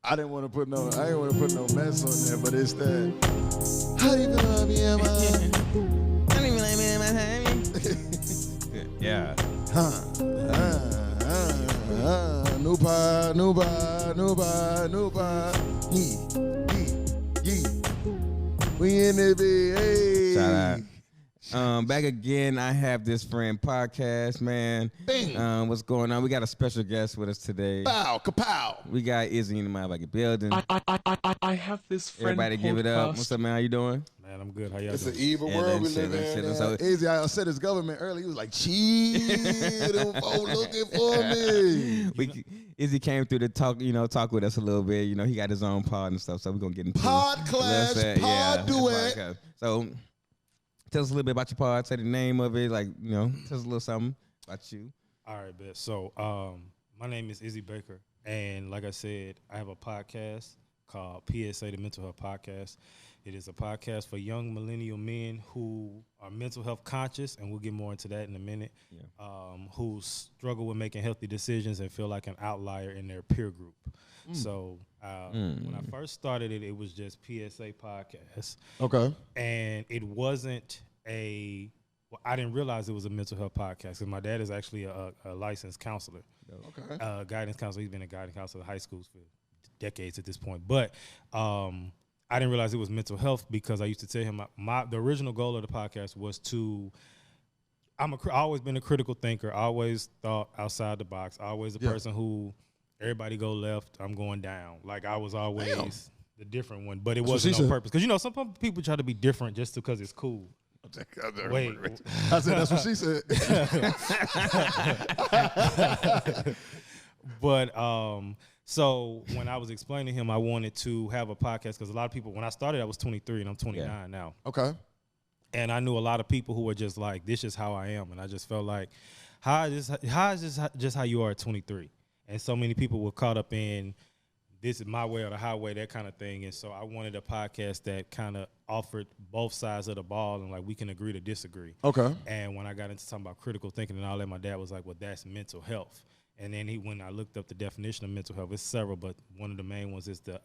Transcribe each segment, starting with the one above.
I didn't want to put no mess on there, but it's that. How do you love me, am I? Yeah. New pie. Yee. We in it, hey. Shout out. Back again. I have this friend podcast, man. Bing. What's going on? We got a special guest with us today. Bow, kapow. We got Izzy in the motherfucking building. I have this friend. Everybody give it up. What's up, man? How you doing? Man, I'm good. How y'all It's doing? an evil world we live in. So, Izzy, I said his government early. He was like, chill, them folk looking for me. Izzy came through to talk with us a little bit. You know, he got his own pod and stuff, so we're going to get into Pod clash, pod duet. Podcast. So, tell us a little bit about your pod. Say the name of it. Like, you know, tell us a little something about you. All right, bet. So, my name is Izzy Baker, and like I said, I have a podcast called PSA, the Mental Health Podcast. It is a podcast for young millennial men who are mental health conscious, and we'll get more into that in a minute, who struggle with making healthy decisions and feel like an outlier in their peer group. So when I first started it, it was just PSA podcast. Okay. And it wasn't I didn't realize it was a mental health podcast because my dad is actually a licensed counselor. Okay. Guidance counselor. He's been a guidance counselor at high schools for decades at this point. But I didn't realize it was mental health because I used to tell him the original goal of the podcast was to. I've always been a critical thinker. I always thought outside the box. I always a person who everybody go left, I'm going down. Like I was always the different one, but it wasn't on purpose. Because some people try to be different just because it's cool. Wait, I said that's what she said. But so when I was explaining to him, I wanted to have a podcast because a lot of people, when I started, I was 23 and I'm 29 now. Okay. And I knew a lot of people who were just like, this is how I am. And I just felt like, how is this just how you are at 23? And so many people were caught up in this is my way or the highway, that kind of thing. And so I wanted a podcast that kind of offered both sides of the ball and like we can agree to disagree. Okay. And when I got into talking about critical thinking and all that, my dad was like, well, that's mental health. And then when I looked up the definition of mental health, it's several, but one of the main ones is the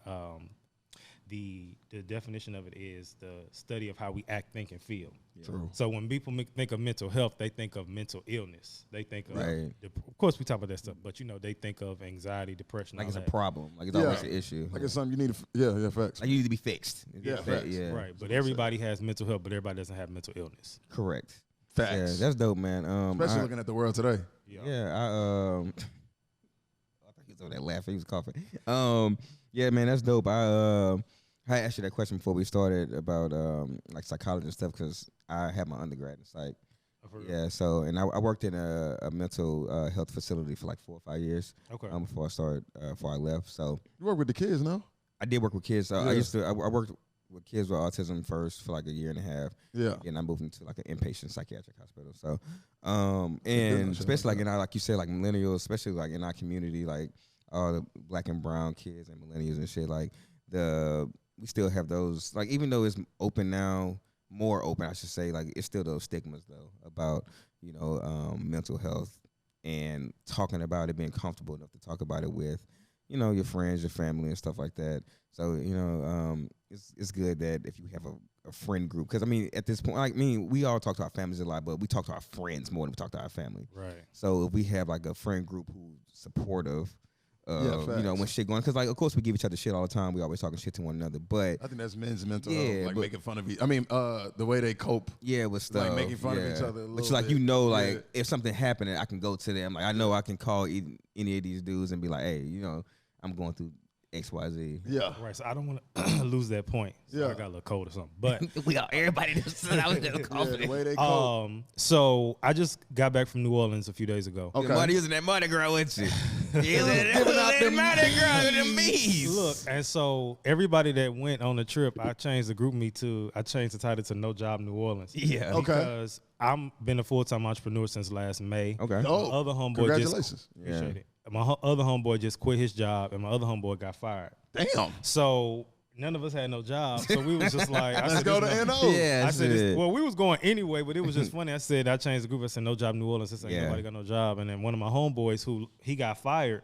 definition of it is the study of how we act, think, and feel. True. So when people think of mental health, they think of mental illness. They think of, of course, we talk about that stuff, but they think of anxiety, depression, Like it's that. a problem. Like it's always an issue. Like it's something you need to, facts. Like you need to be fixed. Facts. Yeah. Right, but everybody has mental health, but everybody doesn't have mental illness. Correct. Facts. Yeah, that's dope, man. Especially looking at the world today. I thought he was over there laughing. He was coughing. Yeah, man, that's dope. I asked you that question before we started about like psychology and stuff because I had my undergrad in psych. Yeah, so and I worked in a mental health facility for like 4 or 5 years. Okay. Before I left. So You work with the kids, no? I did work with kids. I worked with kids with autism first for like a year and a half. Yeah. And I moved into like an inpatient psychiatric hospital. So, and especially like in our, like you said, like millennials, especially like in our community, like all the black and brown kids and millennials and shit, like we still have those, like even though it's open now, more open, I should say, like it's still those stigmas though about, mental health and talking about it, being comfortable enough to talk about it with, your friends, your family and stuff like that. So, it's good that if you have a friend group, because I mean, at this point, we all talk to our families a lot, but we talk to our friends more than we talk to our family. Right. So if we have like a friend group who's supportive, when shit going, because like of course we give each other shit all the time. We always talking shit to one another, but I think that's men's mental health, like making fun of each. I mean, the way they cope. Yeah, with stuff, like making fun of each other. But if something happened, I can go to them. Like I know I can call any of these dudes and be like, hey, I'm going through XYZ. Yeah. Right. So I don't want to lose that point. So I got a little cold or something. But we got everybody I was just coughing. The way they cope. So I just got back from New Orleans a few days ago. Okay. Money using that Mardi Gras with you. Giving out the Mardi Gras with the me's. Look, and so everybody that went on the trip, I changed the title to No Job New Orleans. Yeah. Okay. Because I've been a full-time entrepreneur since last May. Okay. My other homeboy Congratulations. Appreciate it. My other homeboy just quit his job, and my other homeboy got fired. Damn. So none of us had no job. So we was just like, let's go to NO. Yeah, I said, we was going anyway, but it was just funny. I changed the group. I said, No Job New Orleans. I said, nobody got no job. And then one of my homeboys he got fired,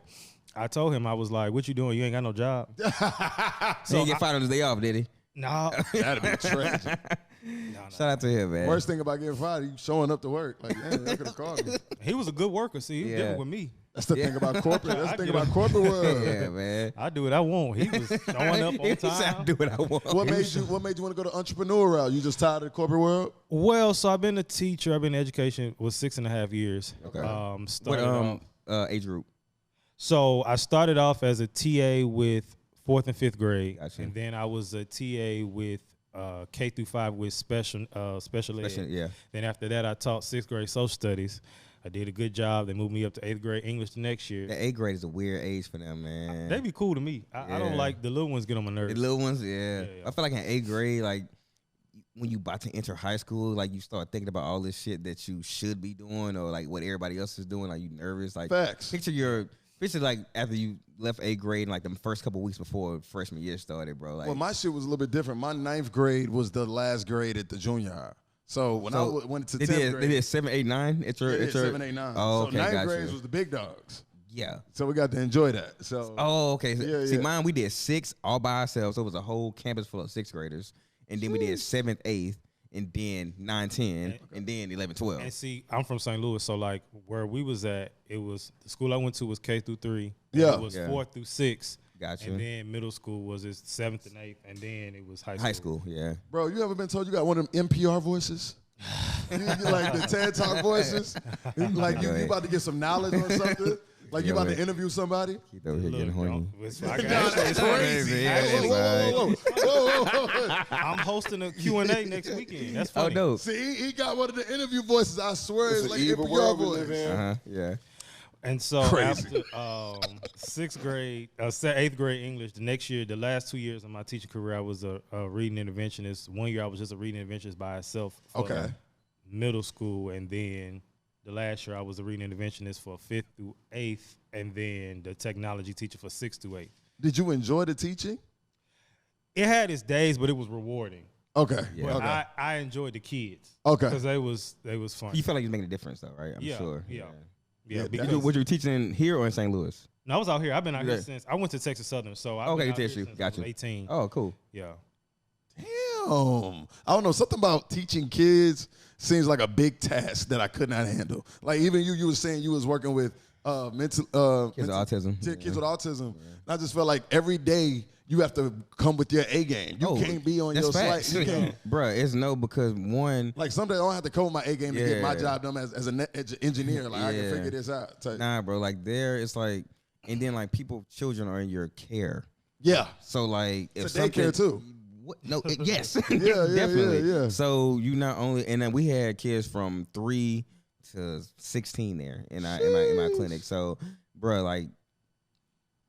I told him, I was like, what you doing? You ain't got no job. So he didn't get fired on his day off, did he? No. That'd be tragic. Shout out to him, man. Worst thing about getting fired, you showing up to work. Like, damn, they could have called me. He was a good worker. See, he was different with me. That's the thing about corporate. That's the thing about corporate world. Yeah, man. I do what I want. He was showing up on He said, I time. do what I want. What made you want to go to entrepreneur route? You just tired of the corporate world? Well, so I've been a teacher. I've been in education for 6.5 years. Okay. Started What off- age group? So I started off as a TA with 4th and 5th grade, Gotcha. and then I was a TA with K through 5 with special ed. Yeah. Then after that, I taught 6th grade social studies. I did a good job. They moved me up to 8th grade English the next year. The 8th grade is a weird age for them, man. They be cool to me. I don't Yeah. like the little ones get on my nerves. The little ones, yeah. Yeah. I feel like in 8th grade, like when you about to enter high school, like you start thinking about all this shit that you should be doing or like what everybody else is doing. Like you nervous. Like Facts. picture like after you left 8th grade and like the first couple weeks before freshman year started, bro. Like Well, my shit was a little bit different. My 9th grade was the last grade at the junior high. So when I went to 10th grade. They did 7, 8, 9. It's your 7, 8, 9. Oh, so okay, 9th gotcha. grades was the big dogs. Yeah. So we got to enjoy that. So Oh, okay. See, Yeah. mine we did 6 all by ourselves. So it was a whole campus full of 6th graders, and then we did 7th, 8th, and then 9, 10, and then 11, 12. And see, I'm from St. Louis, so like where we was at, it was the school I went to was K through 3. Yeah. It was Yeah. 4th through 6. Gotcha. And then middle school was 7th and 8th, and then it was high school. High school, yeah. Bro, you ever been told you got one of them NPR voices? You like the TED Talk voices? Like you about to get some knowledge or something? Like you about to interview somebody? Keith over here Look, getting horny. I Nah, got- that's crazy. Yeah, Hey, it's whoa. I'm hosting a Q&A next weekend. That's Oh, funny. no. See, he got one of the interview voices. I swear it's an like evil NPR world we voice. live in. Uh-huh, yeah. And so Crazy. after 6th grade, 8th grade English, the next year, the last 2 years of my teaching career, I was a reading interventionist. 1 year I was just a reading interventionist by itself for Okay. middle school, and then the last year I was a reading interventionist for 5th through 8th, and then the technology teacher for 6th through 8th. Did you enjoy the teaching? It had its days, but it was rewarding. Okay. Yeah. But Okay. I enjoyed the kids. Okay. Because they was fun. You felt like you was making a difference, though, right? I'm Yeah, sure. yeah. Yeah, because Was you teaching here or in St. Louis? no, I was out here. I've been out here Yeah. since I went to Texas Southern. So I've Okay, been you out here TSU. since I Gotcha. was 18. Oh, cool. Yeah. Damn. I don't know. Something about teaching kids seems like a big task that I could not handle. Like even you were saying you was working with Kids with autism. kids with autism. And I just felt like every day you have to come with your A game. You can't be on that's your facts. slide. You can't. Bruh, it's no because one, Like some days I don't have to come with my A game to get my Yeah. job done as an engineer. Like I can Yeah. figure this out. type. nah, bro, like there, it's like, and then like children are in your care. Yeah. So like, if It's a daycare, something- too. What? No, yes, yeah, definitely. yeah. So you not only, and then we had kids from 3 to 16 there in my clinic. So, bro, like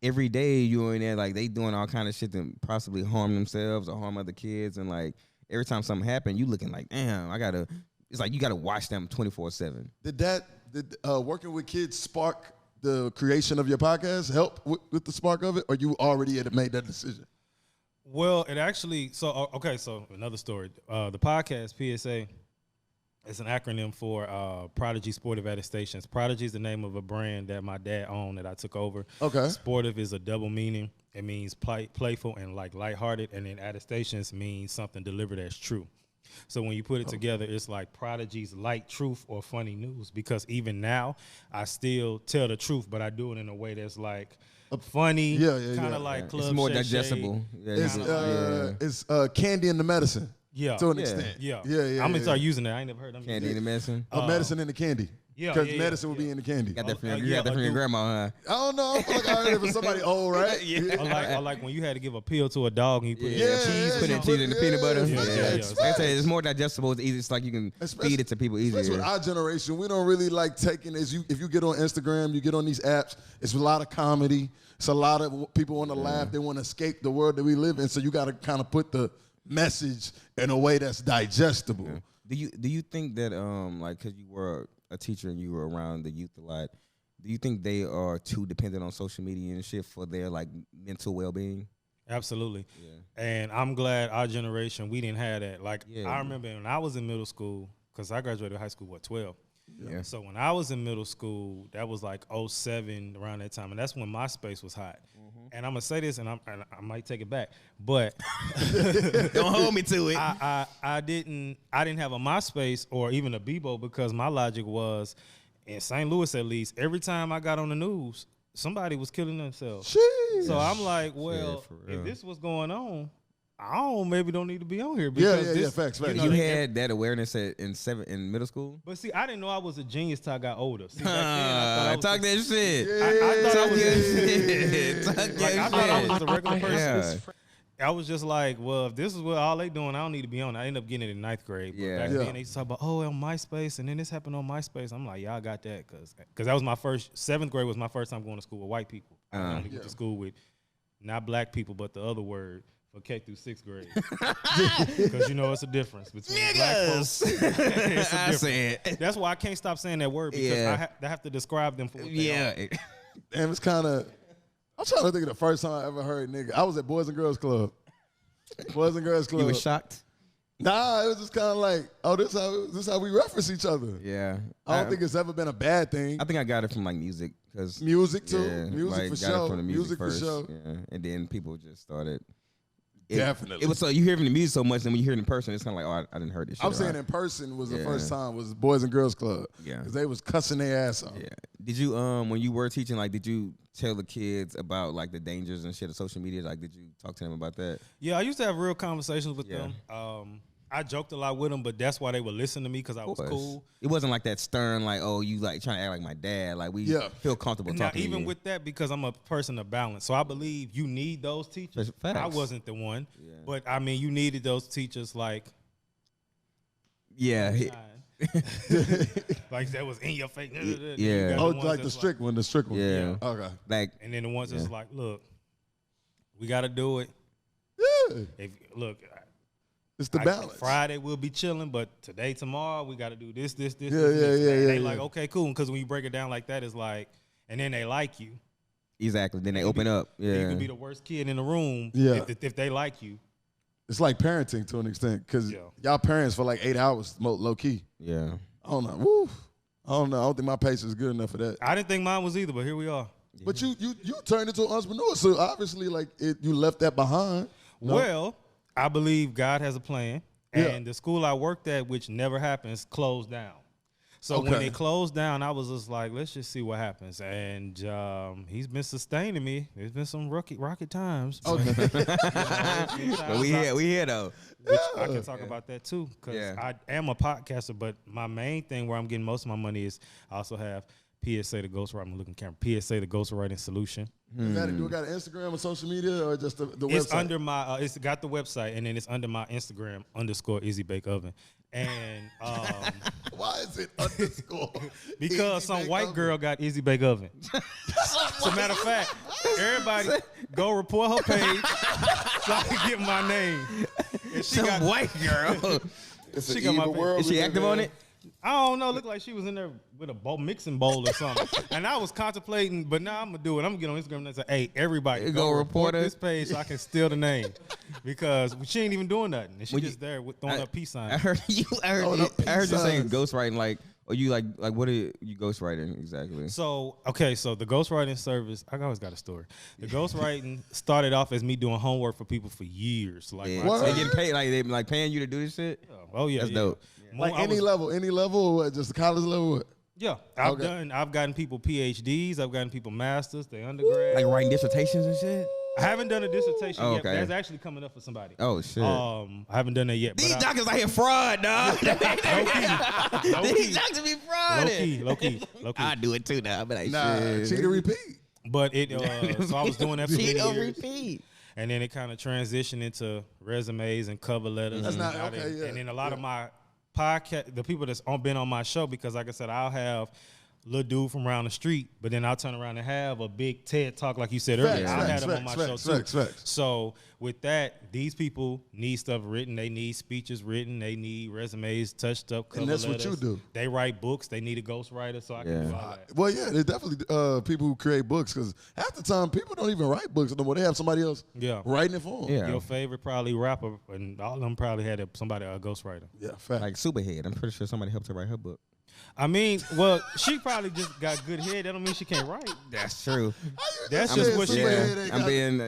every day you in there, like they doing all kind of shit to possibly harm themselves or harm other kids, and like every time something happen, you looking like, damn, it's like you gotta watch them 24/7. Did working with kids spark the creation of your podcast? Help with the spark of it, or you already had made that decision? Well, it actually, so another story. The podcast, PSA, is an acronym for Prodigy Sportive Attestations. Prodigy is the name of a brand that my dad owned that I took over. Okay. Sportive is a double meaning. It means playful and like lighthearted, and then attestations means something delivered as true. So when you put it together, it's like Prodigy's light truth or funny news, because even now I still tell the truth, but I do it in a way that's like funny, kind of like Club It's more Shay digestible. Shay. Yeah, It's candy in the medicine. Yeah. To an Yeah. extent. Yeah. Yeah. I'm gonna start using that. I ain't never heard them. Candy in the medicine. Medicine in the candy. Yeah, Because yeah, medicine yeah, would be in the candy. Got that from yeah, you got that from your dude. grandma, huh? I don't know. I feel like I heard it from somebody old, right? Or like when you had to give a pill to a dog and you put Yeah, cheese. Put you in cheese in the peanut butter. Yeah, yeah, yeah. Like I said, it's more digestible. It's easy. It's like you can feed it to people Especially easier. with our generation, we don't really like taking as if you get on Instagram, you get on these apps, it's a lot of comedy. It's a lot of people want to laugh. They want to escape the world that we live in. So you got to kind of put the message in a way that's digestible. Yeah. Do you think that like because you were a teacher and you were around the youth a lot, do you think they are too dependent on social media and shit for their like mental well being? Absolutely. Yeah. And I'm glad our generation, we didn't have that. Like, Yeah. I remember when I was in middle school, because I graduated high school, 12? Yeah. So when I was in middle school, that was like 07 around that time, and that's when MySpace was hot. And I'm gonna say this, and I might take it back, but Don't hold me to it. I didn't have a MySpace or even a Bebo because my logic was, in St. Louis at least, every time I got on the news, somebody was killing themselves. Jeez. So I'm like, well, for real. if this was going on, maybe don't need to be on here. Yeah, Because facts. you You know, You they- had that awareness in middle school? But see, I didn't know I was a genius till I got older. See, back then, I thought I was Talk that shit. I thought I was Talk like, I that thought I shit. was just a regular person. Yeah. I was just like, well, if this is what all they doing, I don't need to be on. I ended up getting it in 9th grade. But Yeah. back Yeah. then they used to talk about, on MySpace, and then this happened on MySpace. I'm like, yeah, I got that because that was my first. 7th grade was my first time going to school with white people. I only went to school with not black people, but the other word for K through 6th grade. Because you know it's a difference between black folks. It's a I difference. said. That's why I can't stop saying that word because Yeah. I have to describe them for what they Yeah. are. Damn, it's kind of. I'm trying to think of the first time I ever heard nigga. I was at Boys and Girls Club. Boys and Girls Club. You were shocked? Nah, it was just kind of like, oh, this is how we reference each other. Yeah. I don't think it's ever been a bad thing. I think I got it from like music because Music too. Yeah, Music like, for got sure. It from the music for first. sure. Yeah, and then people just started. Definitely. It was so you hear from the music so much, and when you hear it in person, it's kind of like, oh, I didn't hear this shit. I'm saying right? in person was the Yeah. first time was Boys and Girls Club. Yeah. Because they was cussing their ass off. Yeah. Did you when you were teaching, like, did you tell the kids about like the dangers and shit of social media? Like, did you talk to them about that? Yeah, I used to have real conversations with Yeah. them. I joked a lot with them, but that's why they would listen to me because I was cool. It wasn't like that stern, like, oh, you like trying to act like my dad. Like we feel comfortable Now, talking. even to you. with that, because I'm a person of balance, so I believe you need those teachers. Facts. I wasn't the one, Yeah. but I mean, you needed those teachers like, Yeah. like that was in your face. Yeah. You got Oh, ones like the that's strict one, the strict one. Yeah. Okay. Like and then the ones that's like, look, we got to do it. Yeah. Look. It's the balance. Friday we'll be chilling, but today, tomorrow, we got to do this. Yeah, this. yeah, And yeah, they yeah. like, okay, cool. Because when you break it down like that, it's like, and then they like you. exactly. Then they open up. You Yeah. could be the worst kid in the room Yeah. if they like you. It's like parenting to an extent because Yeah. y'all parents for like 8 hours low key. Yeah. I don't know. Woo. I don't know. I don't think my patience is good enough for that. I didn't think mine was either, but here we are. But you turned into an entrepreneur, so obviously like you left that behind. No? Well, I believe God has a plan, Yeah. and the school I worked at, which never happens, closed down. So when Okay. they closed down, I was just like, let's just see what happens. And he's been sustaining me. There's been some rocket times. Okay. But we here though. Which I can talk about that too, because Yeah. I am a podcaster. But my main thing where I'm getting most of my money is I also have PSA, the ghostwriting. I'm looking camera. PSA, the ghostwriting solution. Do it got an Instagram or social media or just the It's website? under my. It's got the website, and then it's under my Instagram _Izzy Bake Oven. And Why is it underscore? because Izzy some Bake white Oven? girl got Izzy Bake Oven. As a matter of fact, everybody go report her page so I can get my name. And she Some got white girl. It's She an got my evil page. world. Is she active on it? I don't know. Looked like she was in there with a mixing bowl or something. And I was contemplating, but now I'm gonna do it. I'm gonna get on Instagram and say, "Hey, everybody, Go report her. this page so I can steal the name," because she ain't even doing nothing. And she When just there with throwing up peace I signs. heard you. I heard, Oh, no, I heard you saying peace ghostwriting. Like, or you like what are you ghostwriting exactly? So so the ghostwriting service, I always got a story. The ghostwriting started off as me doing homework for people for years. Like, Yeah. when I What? They tell getting paid like they like paying you to do this shit. you- oh yeah, That's yeah. dope. More- Like I any was- level or what? Just the college level? What? Yeah, Okay. I've gotten people PhDs. I've gotten people masters. They undergrad. Like writing dissertations and shit. I haven't done a dissertation Oh, yet. okay. But that's actually coming up for somebody. Oh shit. I haven't done that yet. These But doctors out here fraud, dog. These doctors be frauding. low key. I do it too now. I'm like, Nah, shit. cheat or repeat. But so I was doing that for Cheat many or years. repeat. And then it kind of transitioned into resumes and cover letters. That's and not- how they- okay, yeah, And then a lot of yeah. my podcast, the people that's been on my show, because like I said, I'll have little dude from around the street, but then I'll turn around and have a big TED talk like you said earlier. Facts, I had them on my facts, show too. facts. So with that, these people need stuff written. They need speeches written. They need resumes touched up. Cover And that's what letters. you do. They write books. They need a ghostwriter, so I can Yeah. do all that. Well, yeah, there's definitely people who create books because half the time people don't even write books no more. They have somebody else Yeah. writing it for them. Yeah. Your favorite probably rapper, and all of them probably had somebody a ghostwriter. Yeah, fact. Like Superhead. I'm pretty sure somebody helped her write her book. I mean, well, she probably just got good head. That don't mean she can't write. That's true. That's just what she. I'm being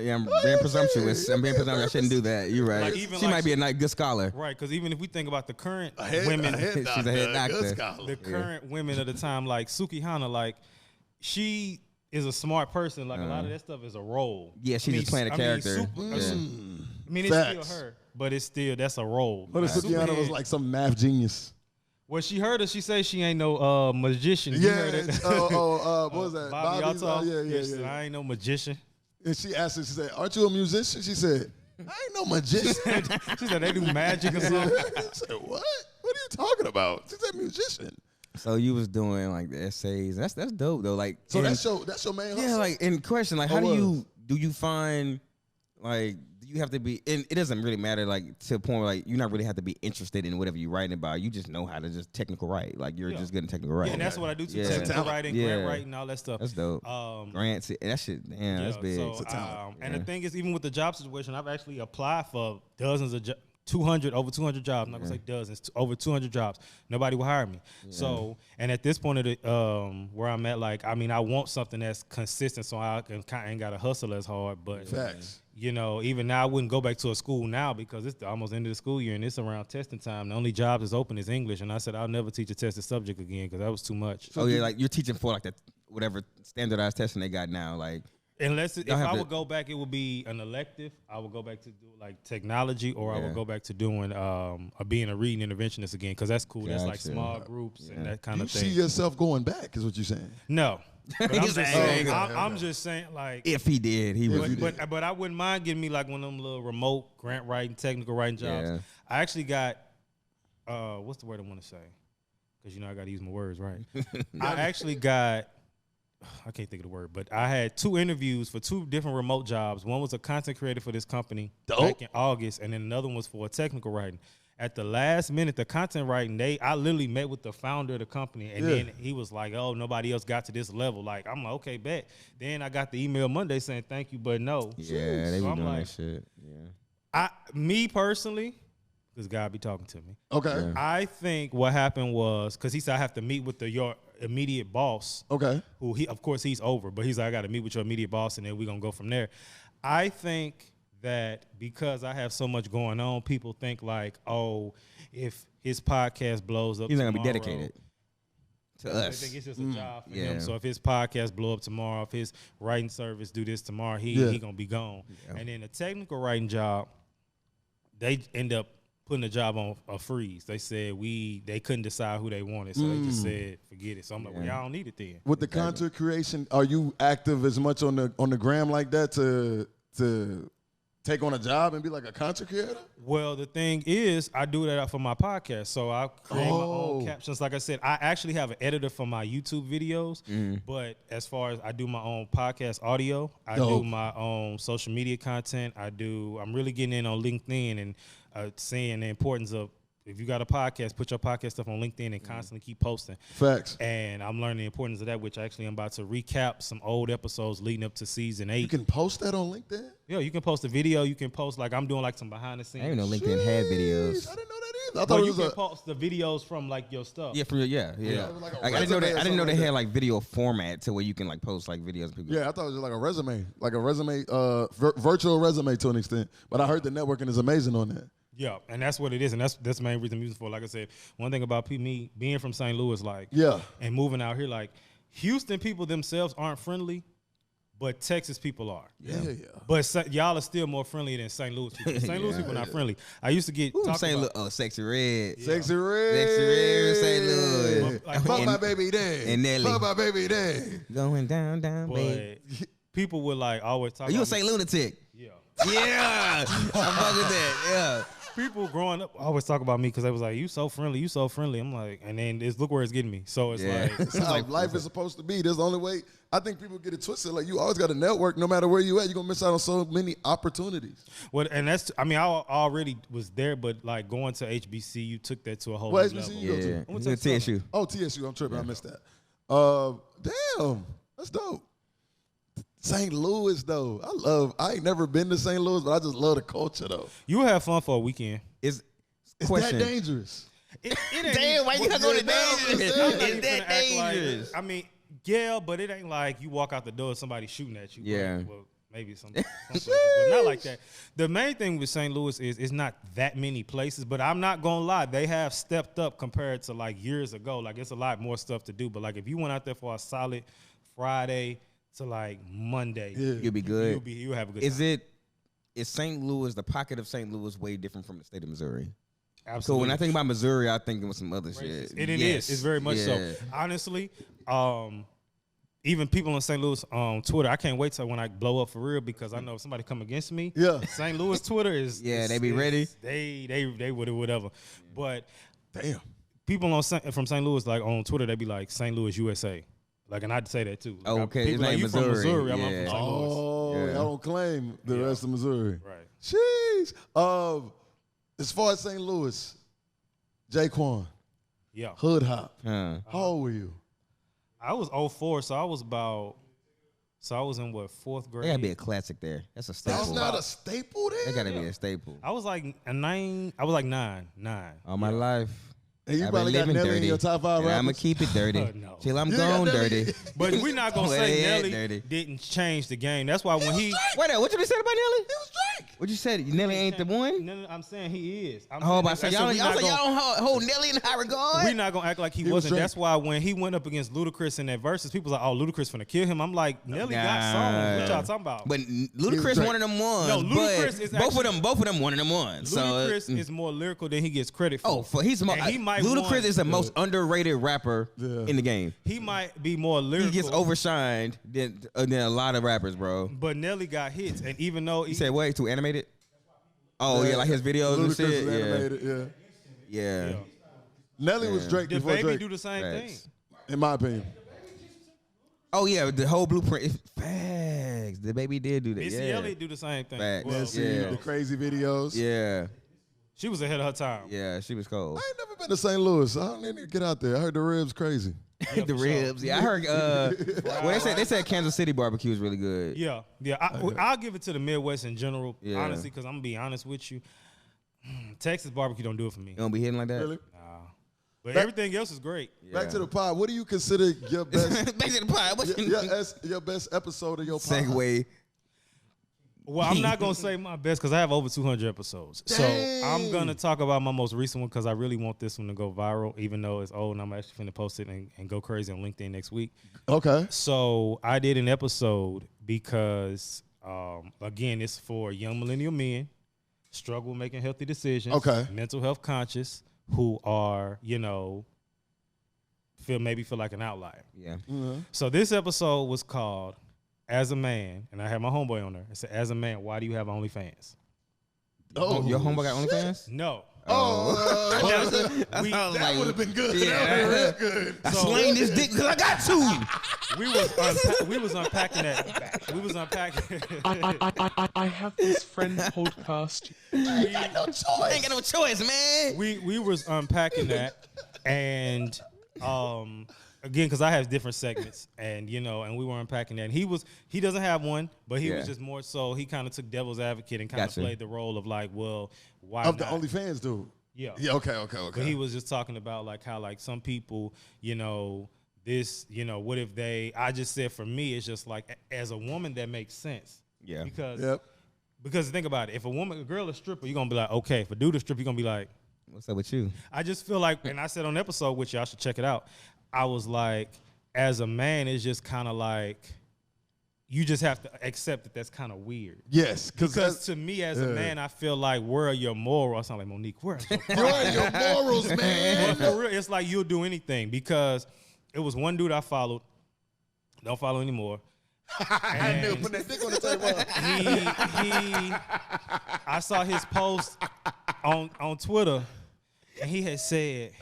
presumptuous. I'm being presumptuous. I shouldn't do that. You're right. Like, she might be a good scholar. Right, because even if we think about the current women, she's a head doctor. The current women of the time, like Suki Hana, like she is a smart person. Like a lot of that stuff is a role. Yeah, she's just playing a character. I mean, it's still her, but that's a role. But Suki Hana was like some math genius. Well, she heard her. She said she ain't no magician. Yeah. What was that? Bobby Yeah. Said, I ain't no magician. And she asked her, she said, aren't you a musician? She said, I ain't no magician. She said, they do magic or something. I said, what? What are you talking about? She said, musician. So you was doing like the essays. That's dope though. Like, so that's your main hustle? Yeah, like in question, like how do you find like you have to be, and it doesn't really matter, like to the point where like you not really have to be interested in whatever you're writing about. You just know how to just technical write. Like you're just good in technical writing. Yeah, and that's what I do too. Technical writing, grant writing, all that stuff. That's dope. Grants, that shit, damn, that's big. So, and the thing is, even with the job situation, I've actually applied for dozens of over 200 jobs. I'm not gonna say dozens, over 200 jobs. Nobody will hire me. So, and at this point of the where I'm at, like, I mean, I want something that's consistent, so I ain't gotta hustle as hard. But facts. You know, even now I wouldn't go back to a school now because it's almost end of the school year and it's around testing time. The only job that's open is English, and I said I'll never teach a tested subject again because that was too much. Oh yeah, like you're teaching for like the whatever standardized testing they got now, like. Unless if I would go back, it would be an elective. I would go back to do like technology, or I would go back to doing being a reading interventionist again because that's cool. That's like small groups and that kind of thing. You see yourself going back, is what you're saying? No. But I'm just saying, like, if he did, he would. But I wouldn't mind getting me like one of them little remote grant writing, technical writing jobs. Yeah. I actually got what's the word I want to say? Because I got to use my words right. I actually got. I can't think of the word, but I had 2 interviews for 2 different remote jobs. One was a content creator for this company back in August, and then another one was for a technical writing. At the last minute, the content writing, I literally met with the founder of the company, and then he was like, "Oh, nobody else got to this level." Like, I'm like, "Okay, bet." Then I got the email Monday saying thank you, but no. Yeah, they be doing that shit. Yeah. Me personally, because God be talking to me. Okay. Yeah. I think what happened was because he said I have to meet with your immediate boss. Okay. Who of course he's over, but he's like, I got to meet with your immediate boss, and then we're gonna go from there. I think that because I have so much going on, people think like, oh, if his podcast blows up, he's not gonna be dedicated to us. I think it's just a job for him. So if his podcast blow up tomorrow, if his writing service do this tomorrow, he gonna be gone. Yeah. And then the technical writing job, they end up putting the job on a freeze. They said they couldn't decide who they wanted, so they just said forget it. So I'm like, well, y'all don't need it then. With the content creation, are you active as much on the gram like that to take on a job and be like a content creator? Well, the thing is, I do that for my podcast. So I create my own captions. Like I said, I actually have an editor for my YouTube videos. But as far as I do my own podcast audio, I do my own social media content. I'm really getting in on LinkedIn and seeing the importance of, if you got a podcast, put your podcast stuff on LinkedIn and constantly keep posting. Facts. And I'm learning the importance of that, which actually I'm about to recap some old episodes leading up to season 8. You can post that on LinkedIn? Yeah, you can post a video. You can post, like, I'm doing like some behind the scenes. I didn't know LinkedIn had videos. I didn't know that either. I thought you can post the videos from like your stuff. Yeah, Like I didn't know they had like video format to where you can like post like videos. Of people. Yeah, I thought it was just like a resume, virtual resume to an extent. But I heard the networking is amazing on that. Yeah, and that's what it is, and that's the main reason I'm using for. Like I said, one thing about me being from St. Louis, like, and moving out here, like, Houston people themselves aren't friendly, but Texas people are. Yeah. But y'all are still more friendly than St. Louis people. St. Louis people are not friendly. I used to get Sexy Red, Sexy Red, Sexy Red, St. Louis. Fuck my baby dad, and Nelly. Fuck my baby dad, going down, baby. People would like always talk. You a St. Lunatic? Yeah. Yeah, I'm fucking that. Yeah. People growing up always talk about me because they was like, you so friendly. I'm like, and then look where it's getting me. So it's like, it's how life is supposed to be. There's the only way. I think people get it twisted. Like, you always got a network. No matter where you at, you're gonna miss out on so many opportunities. Well, and I already was there, but like going to HBC, you took that to a whole new level. HBC you go to? I went to TSU. Oh, TSU. I'm tripping. I missed that. Damn, that's dope. St. Louis, though. I ain't never been to St. Louis, but I just love the culture, though. You have fun for a weekend. It's that dangerous. It ain't Damn, why you gotta go to dangerous? I'm not It's even that finna act like- dangerous. I mean, yeah, but it ain't like you walk out the door and somebody shooting at you. Yeah. Well, maybe some places, but not like that. The main thing with St. Louis is it's not that many places, but I'm not gonna lie, they have stepped up compared to like years ago. Like it's a lot more stuff to do. But like if you went out there for a solid Friday to like Monday, You'll be good. You'll have a good time. Is St. Louis, the pocket of St. Louis, way different from the state of Missouri? So Absolutely. when I think about Missouri, I think of some other shit. And it Yes. is. It's very much so. Honestly, even people in St. Louis on Twitter, I can't wait till when I blow up for real because I know if somebody come against me, St. Louis Twitter is they be ready. They would whatever. But Damn. people from St. Louis like on Twitter, they be like St. Louis USA. Like, and I'd say that too. Oh, okay. People It's like like you from Missouri. Missouri. I'm from Yeah. St. Louis. Oh, Yeah. y'all don't claim the rest of Missouri. Right. Jeez. As far as St. Louis, Jaquan, Yeah. Hood Hop. Huh. How old were you? I was 04, so I was in what, 4th grade? There gotta be a classic there. That's a staple. That's not a staple there? That gotta be a staple. I was like a 9. I was like 9. All my life. And you I've probably been got living Nelly in dirty. your top 5 And rappers? I'm gonna keep it dirty No. till I'm You got gone Nelly. dirty. But we're not gonna Well, say yeah, Nelly dirty. didn't change the game. That's why when he Wait, what you said about Nelly? It was Drake. What you said? Nelly ain't the one? No, I'm saying he is. Oh, but I said y'all don't hold Nelly in high regard. We're not gonna act like he was wasn't. Drake. That's why when he went up against Ludacris in that verses, people was like, "Oh, Ludacris finna kill him." I'm like, Nelly got songs. What y'all talking about? But Ludacris Drake. one of them ones. No, Ludacris but is both actually- of them one of them ones. Ludacris So is more lyrical than he gets credit for. he's more. And he might Ludacris want- is the most underrated rapper in the game. He might be more lyrical. He gets overshined than a lot of rappers, bro. But Nelly got hits, and even though You said what? Too animated? Oh yeah, like his videos and Ludacris shit. was animated, Yeah. Nelly was Drake the before baby Drake, do the same Facts. thing. in my opinion. Oh yeah, the whole blueprint. Facts. The baby did do that. Missy Yeah. Elliott do the same thing. Facts. Well, See Yeah. the crazy videos. Yeah. she was ahead of her time. Yeah. She was cold. I ain't never been to St. Louis. I don't need to get out there. I heard the ribs crazy. The ribs. Yeah, I heard. Well, they said Kansas City barbecue is really good. Yeah. I'll give it to the Midwest in general, Yeah. honestly, because I'm gonna be honest with you. Texas barbecue don't do it for me. You don't be hitting like that. Really? But everything else is great. Back to the pod. What do you consider your best Back to the pod. What's your best episode of your pod? segue? Well, I'm not gonna say my best because I have over 200 episodes. So I'm gonna talk about my most recent one because I really want this one to go viral, even though it's old and I'm actually finna post it and go crazy on LinkedIn next week. Okay. So I did an episode because, again, it's for young millennial men, struggle making healthy decisions, Okay. mental health conscious, who are, feel like an outlier. Yeah. So this episode was called As a Man, and I had my homeboy on there. It said, As a Man, why do you have OnlyFans? Oh, Your homeboy got OnlyFans? No. that would have been good. Yeah. That would have been real good. I slain this dick because I got to. We was unpacking that. We was unpacking. I have this friend podcast. I ain't got no choice, man. We was unpacking that, and again, because I have different segments, and and we were unpacking that. And he doesn't have one, but he was just more so he kind of took devil's advocate and kind of Gotcha. played the role of like, well, why Of not? the OnlyFans dude. Yeah. Yeah, okay. But he was just talking about like how like some people, this, what if they? I just said for me, it's just like as a woman that makes sense. Yeah. Because think about it, if a girl is stripper, you're gonna be like, okay. If a dude is stripper, you're gonna be like, What's up with you? I just feel like, and I said on the episode, which y'all should check it out, I was like, as a man, it's just kind of like, you just have to accept that that's kind of weird. Yes, Because to me, as a man, I feel like, where are your morals? I sound like Monique. Where are your where are your morals, man? But for real, it's like you'll do anything because it was one dude I followed. Don't follow anymore. I knew, put that dick on the table. I saw his post on Twitter, and he had said,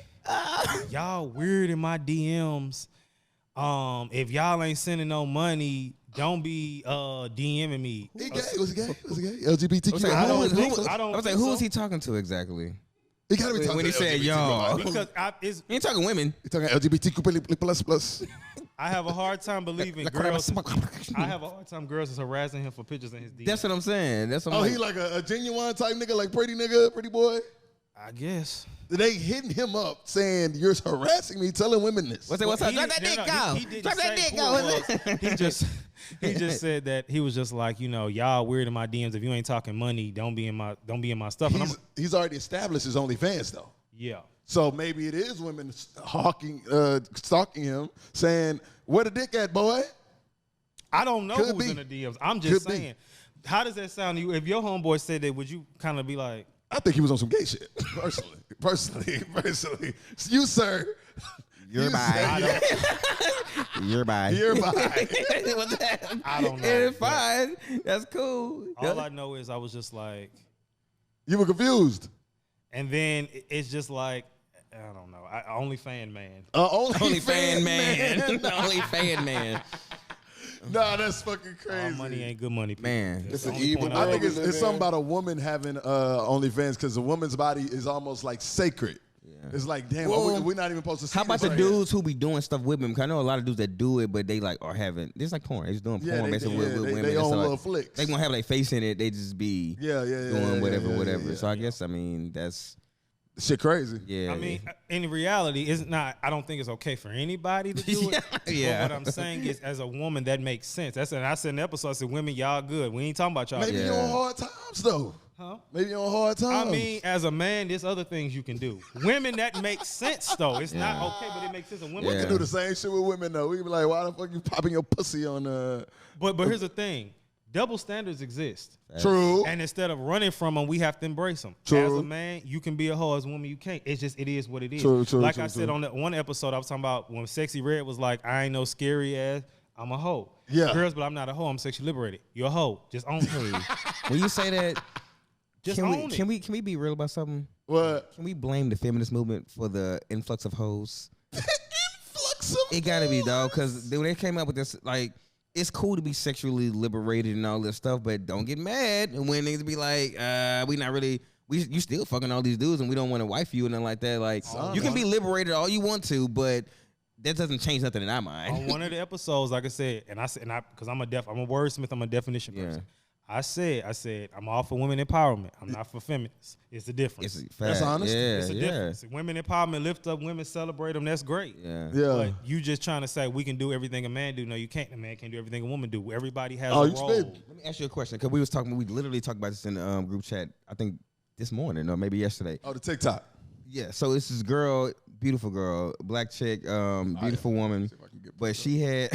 "Y'all weird in my DMs. If y'all ain't sending no money, don't be DMing me." He gay? Was he gay? LGBTQ. I was like, who was he talking to exactly? He gotta be talking When to he said LGBTQ, y'all. right? because He ain't talking women. He talking LGBTQ plus. I have a hard time believing girls. I have a hard time girls is harassing him for pictures in his DMs. That's what I'm saying. That's what I'm Oh, he like a genuine type nigga, like pretty boy. I guess. They hitting him up saying you're harassing me, telling women this. What's up? Drop that dick, go. He didn't Drop that say dick, who go. it was. He just said that he was just like, y'all weird in my DMs. If you ain't talking money, don't be in my stuff. And He's already established his OnlyFans though. yeah. So maybe it is women stalking him, saying, "Where the dick at, boy?" I don't know Could who's be. in the DMs. I'm just Could be. saying. How does that sound to you? If your homeboy said that, would you kind of be like, I think he was on some gay shit. Personally, you sir, You're you by. You're by. You're by. I don't know. It's fine. That's cool. All I know is I was just like, You were confused. and then it's just like, I don't know. Only fan man. Only fan man. Only fan man. Nah, that's fucking All crazy. money ain't good money. People. Man. That's It's the an only evil point I world. think it's live something in. about a woman having OnlyFans because a woman's body is almost like sacred. It's like, damn, Well, we're not even supposed to see How about this the right here. dudes who be doing stuff with women? 'Cause I know a lot of dudes that do it, but they like are having. It's like porn. They just doing Yeah, porn they- basically yeah, with they- women. they and own stuff little like, flicks. They won't have their face in it. They just be doing whatever. yeah. So I guess I mean Shit crazy. yeah. I mean, in reality, it's not. I don't think it's okay for anybody to do it. Yeah. But what I'm saying is, as a woman, that makes sense. And I said in the episode, I said, "Women, y'all good. We ain't talking about y'all." Maybe Yeah. you're on hard times though. Huh? Maybe you're on hard times. I mean, as a man, there's other things you can do. Women, that makes sense though. It's Yeah. not okay, but it makes sense. And women we Yeah. can do the same shit with women though. We can be like, why the fuck you popping your pussy on But here's the thing: double standards exist. True. And instead of running from them, we have to embrace them. True. As a man, you can be a hoe. As a woman, you can't. It is what it is. True, like true, I said true. on that one episode, I was talking about when Sexy Red was like, I ain't no scary ass. I'm a hoe. Yeah. Girls, but I'm not a hoe. I'm sexually liberated. You're a hoe. Just own it. when you say that, Just can own we it. can we be real about something? What? Can we blame the feminist movement for the influx of hoes? Influx of It gotta be, dog, because when they came up with this, like, it's cool to be sexually liberated and all this stuff, but don't get mad when niggas be like, we not really, you still fucking all these dudes and we don't want to wife you and nothing like that. Like, you can be liberated all you want to, but that doesn't change nothing in our mind. On one of the episodes, like I said, because I'm a wordsmith, I'm a definition person. I said, I'm all for women empowerment. I'm not for feminists. It's the difference. It's That's honest. Yeah, It's a difference. Women empowerment, lift up women, celebrate them. That's great. Yeah. Yeah. But you just trying to say we can do everything a man do. No, you can't. A man can't do everything a woman do. Everybody has Oh, a you role. spit. Let me ask you a question, because we literally talked about this in the group chat, I think this morning or maybe yesterday. Oh, the TikTok. Yeah, so it's this girl, beautiful girl, black chick, beautiful woman, See if I can get but this she had,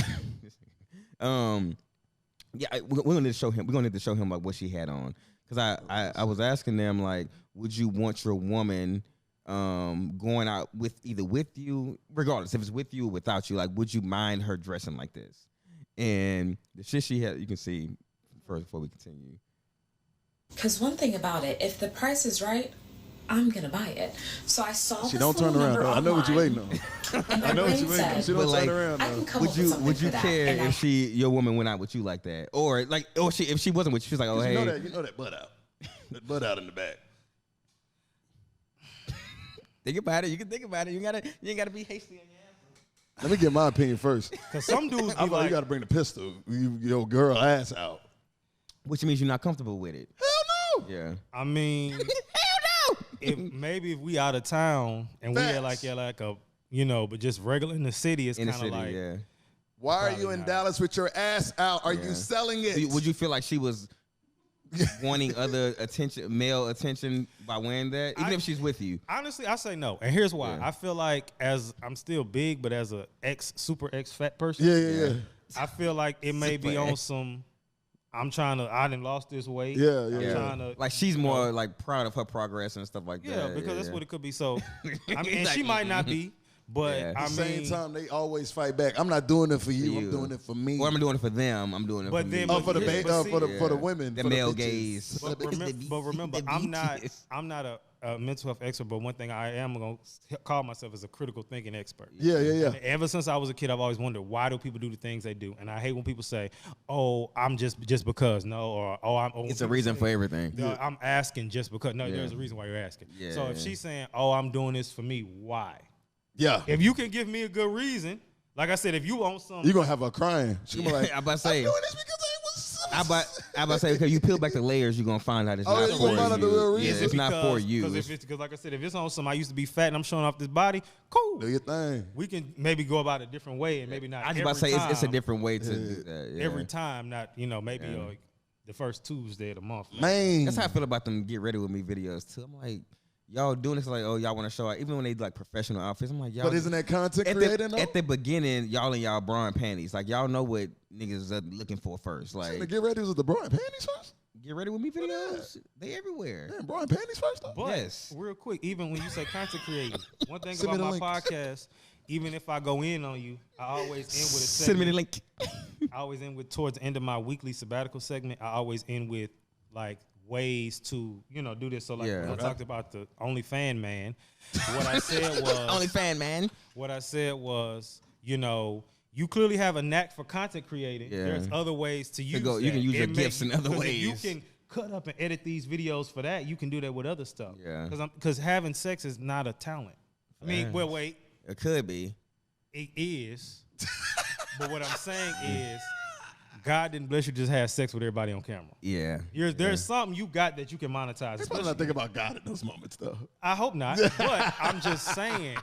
we're gonna need to show him. We're gonna need to show him like what she had on, because I was asking them like, would you want your woman going out with you, regardless if it's with you or without you, like would you mind her dressing like this? And the shit she had, you can see first before we continue. Because one thing about it, if the price is right, I'm gonna buy it. So I saw She this don't turn little around. number though. I know what you're online, waiting on. and my I know what brain you're waiting on. said, She don't But, like, turn around. I though. can come up with something Would you for that. care And if your woman went out with you like that, or if she wasn't with you, she's like, oh hey, You know that butt out. That butt out in the back. think about it. You can think about it. You ain't gotta be hasty on your answer. Let me get my opinion first. Because some dudes I be thought you like, got to bring the pistol. Your girl ass out. Which means you're not comfortable with it. Hell no. Yeah. I mean, if we out of town and we at like a but just regular in the city, it's In the kind of city, like yeah. Why are Probably you in not. Dallas with your ass out? Are you selling it? Would you feel like she was wanting other attention, male attention, by wearing that, even if she's with you? honestly, I say no, and here's why. Yeah. I feel like as I'm still big, but as a super X fat person, Yeah. I feel like it may be Super on X. some. I done lost this weight. Yeah. I'm trying to Like she's more like proud of her progress and stuff like yeah, that. because that's what it could be. So I mean, and Like, she might not be, but Yeah. I At the mean, same time, they always fight back. I'm not doing it for you. I'm doing it for me. Or I'm doing it for them. I'm doing it But for then- me. Oh, for the But see- for the women, The for male bitches. gaze. But, remember, I'm not a mental health expert, but one thing I am going to call myself as a critical thinking expert. Yeah. And ever since I was a kid, I've always wondered, why do people do the things they do? And I hate when people say, "Oh, I'm just because." No, or "Oh, I'm." Oh, It's a reason for everything. No, I'm asking just because. No, Yeah. there's a reason why you're asking. Yeah. So if she's saying, "Oh, I'm doing this for me," why? Yeah. If you can give me a good reason, like I said, if you want some, You're going to have her crying. She's going to be like, I'm about to say. I'm doing this because I was I about to say, because you peel back the layers, you're gonna find out it's Oh, not yeah, you gonna find out the real for you. reason. Yeah, it's not for you. Because like I said, if it's on some, I used to be fat and I'm showing off this body, cool. Do your thing. We can maybe go about it a different way and maybe not. I was about to say it's a different way to do that. Yeah. Every time, not maybe the first Tuesday of the month. Man. That's how I feel about them Get Ready With Me videos too. I'm like, y'all doing this like, oh, y'all want to show out. Even when they do like professional outfits, I'm like, y'all. But isn't that content creating though? At the beginning, y'all in y'all bra and panties. Like, y'all know what niggas are looking for first. Like, the Get Ready was the bra and panties first? Get Ready With Me videos. They everywhere. Man, bra and panties first though? But yes. real quick, even when you say content creating, one thing Send me about the my link. podcast, even if I go in on you, I always end with a Send me the segment. link. I always end with, towards the end of my weekly sabbatical segment, I always end with like ways to, do this. So like when I talked about the OnlyFan man, what I said was OnlyFan man. What I said was, you clearly have a knack for content creating. Yeah. There's other ways to use that. You can use your gifts in other 'cause ways. if you can cut up and edit these videos for that, you can do that with other stuff. Yeah. Because having sex is not a talent. I mean, well, wait, It could be. it is. But what I'm saying is, God didn't bless you to just have sex with everybody on camera. Yeah. There's something you got that you can monetize. They probably not thinking about God in those moments though. I hope not, but I'm just saying,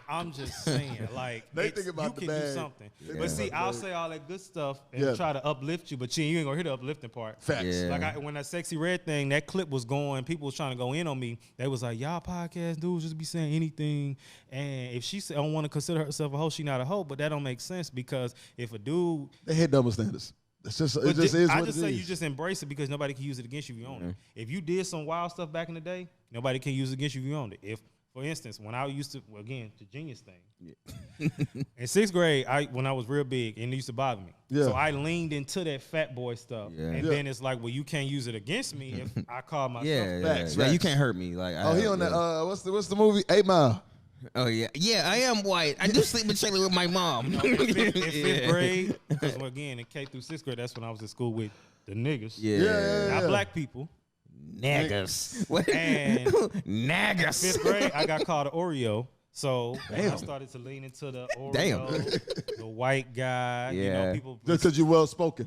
like, They think about you the can do bag. something. Yeah. But see, Yeah. I'll say all that good stuff and try to uplift you, but you ain't gonna hear the uplifting part. Facts. Yeah. Like when that Sexy Red thing, that clip was going, people was trying to go in on me. They was like, y'all podcast dudes just be saying anything, and if she don't want to consider herself a hoe, she not a hoe. But that don't make sense because if a dude, They hit double standards. It's just, it but just is I what just it say is. you just embrace it because nobody can use it against you if you own it. If you did some wild stuff back in the day, nobody can use it against you if you owned it. If, for instance, when I used to, again, the genius thing. In 6th grade, when I was real big, and it used to bother me. Yeah. So I leaned into that fat boy stuff. Yeah. And Yeah. then it's like, well, you can't use it against me if I call myself Yeah. Facts, Yeah, you facts. can't hurt me. Like, Oh, he on that. What's the movie? 8 Mile. Oh yeah, yeah. I am white. I do sleep with Shayla with my mom. in 5th grade, because again, in K through 6th grade, that's when I was in school with the niggas. Yeah. Not black people. Naggers. And Naggers. 5th grade, I got called an Oreo. So when I started to lean into the Oreo, the white guy, Yeah. people Just because you're well spoken.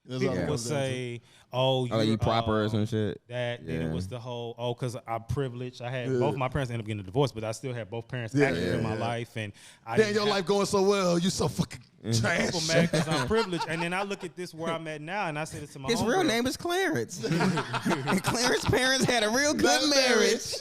would say, "Oh, Oh, you you're, proper or some shit. That then Yeah. it was the whole, because I'm privileged. I had both my parents ended up getting a divorce, but I still had both parents active in my life, and I Damn, didn't your have- life going so well. You so fucking trash. people mad because I'm privileged. And then I look at this where I'm at now, and I say this to my His real homegirl. name is Clarence. And Clarence's parents had a real good marriage.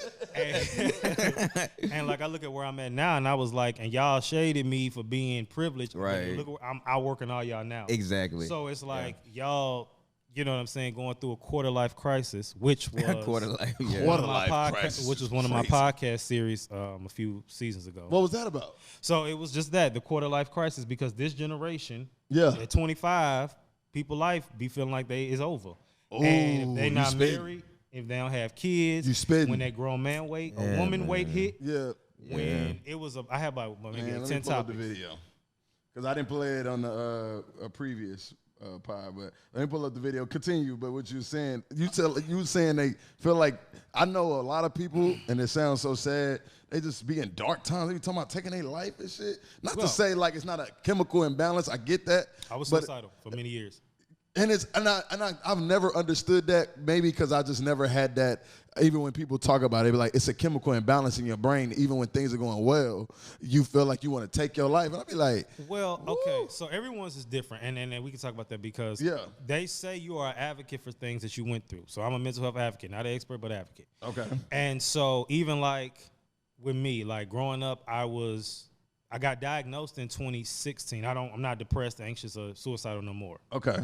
And like I look at where I'm at now, and I was like, and y'all shaded me for being privileged. Right. Look, I'm outworking all y'all now. Exactly. So it's like y'all, you know what I'm saying, going through a quarter life crisis, which was Quarter life. Yeah. Quarter one of my life crisis. which was one of my podcast series a few seasons ago. What was that about? So it was just that, the quarter life crisis, because this generation, Yeah. at 25, people life be feeling like they is over. Ooh, and if they you not spitting. married, if they don't have kids, You spitting. when that grown man weight, Yeah, a woman man. weight hit, Yeah. when it was I had about maybe Man, let 10 me pull up the topics. video. Because I didn't play it on the previous pod, but let me pull up the video. Continue, but what you were saying, you were saying they feel like, I know a lot of people, and it sounds so sad, they just be in dark times. They be talking about taking their life and shit. Not Well, to say like it's not a chemical imbalance. I get that. I was but- suicidal for many years. And I've never understood that, maybe because I just never had that. Even when people talk about it, be like, it's a chemical imbalance in your brain. Even when things are going well, you feel like you want to take your life. And I'd be like, Well, okay, so everyone's is different, and we can talk about that because they say you are an advocate for things that you went through. So I'm a mental health advocate, not an expert, but advocate. okay. And so even like with me, like growing up, I got diagnosed in 2016. I'm not depressed, anxious, or suicidal no more. Okay.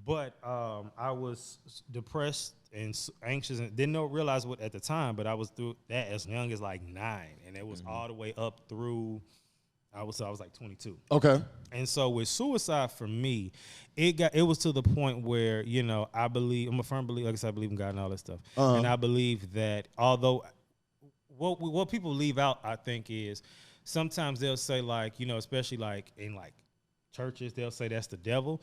But I was depressed and anxious and didn't realize what at the time, but I was through that as young as like 9, and it was all the way up through I was like 22. Okay. And so with suicide for me, it was to the point where, I'm a firm believer, like I said, I believe in God and all that stuff. And I believe that although what people leave out, I think, is sometimes they'll say like, especially like in like churches, they'll say that's the devil.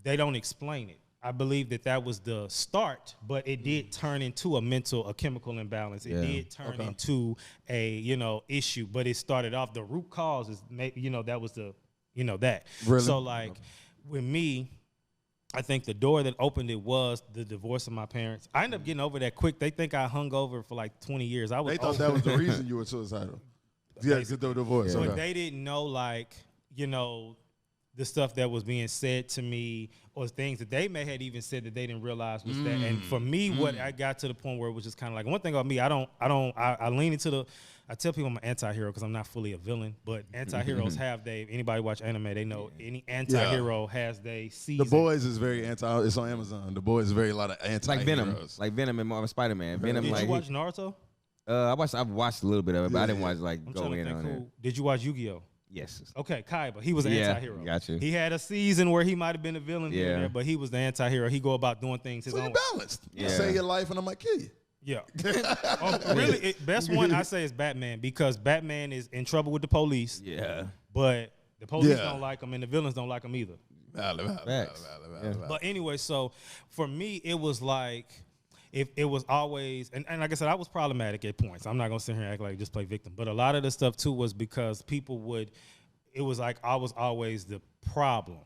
They don't explain it. I believe that was the start, but it did turn into a chemical imbalance. It did turn into a, issue, but it started off, the root cause is, that was the, that. Really? So like with me, I think the door that opened it was the divorce of my parents. I ended up getting over that quick. They think I hung over for like 20 years. They thought that was the reason you were suicidal. Yeah, the divorce. But Okay. they didn't know, like, you know, the stuff that was being said to me or things that they may have even said that they didn't realize was that. And for me, what I got to the point where it was just kind of like, one thing about me, I lean into the, I tell people I'm an anti-hero because I'm not fully a villain, but anti-heroes have anybody watch anime, they know any anti-hero has they season. The Boys is very anti. It's on Amazon. The Boys is very a lot of anti. Like Venom and Marvel Spider-Man. Venom. Did like you watch Naruto? I've watched a little bit of it, but I didn't watch like I'm go trying to in think on it. who. Did you watch Yu-Gi-Oh? Yes. Okay, Kaiba. He was an Yeah, anti-hero. gotcha. He had a season where he might have been a villain here and Yeah. there, but he was the anti-hero. He go about doing things his So own. you balanced. You Yeah. save your life and I might kill you. Yeah. Really, best one I say is Batman because Batman is in trouble with the police, Yeah. but the police Yeah. don't like him and the villains don't like him either. Facts. But anyway, so for me, it was like, if it was always, and like I said, I was problematic at points. I'm not going to sit here and act like just play victim. But a lot of the stuff, too, was because people would, it was like I was always the problem.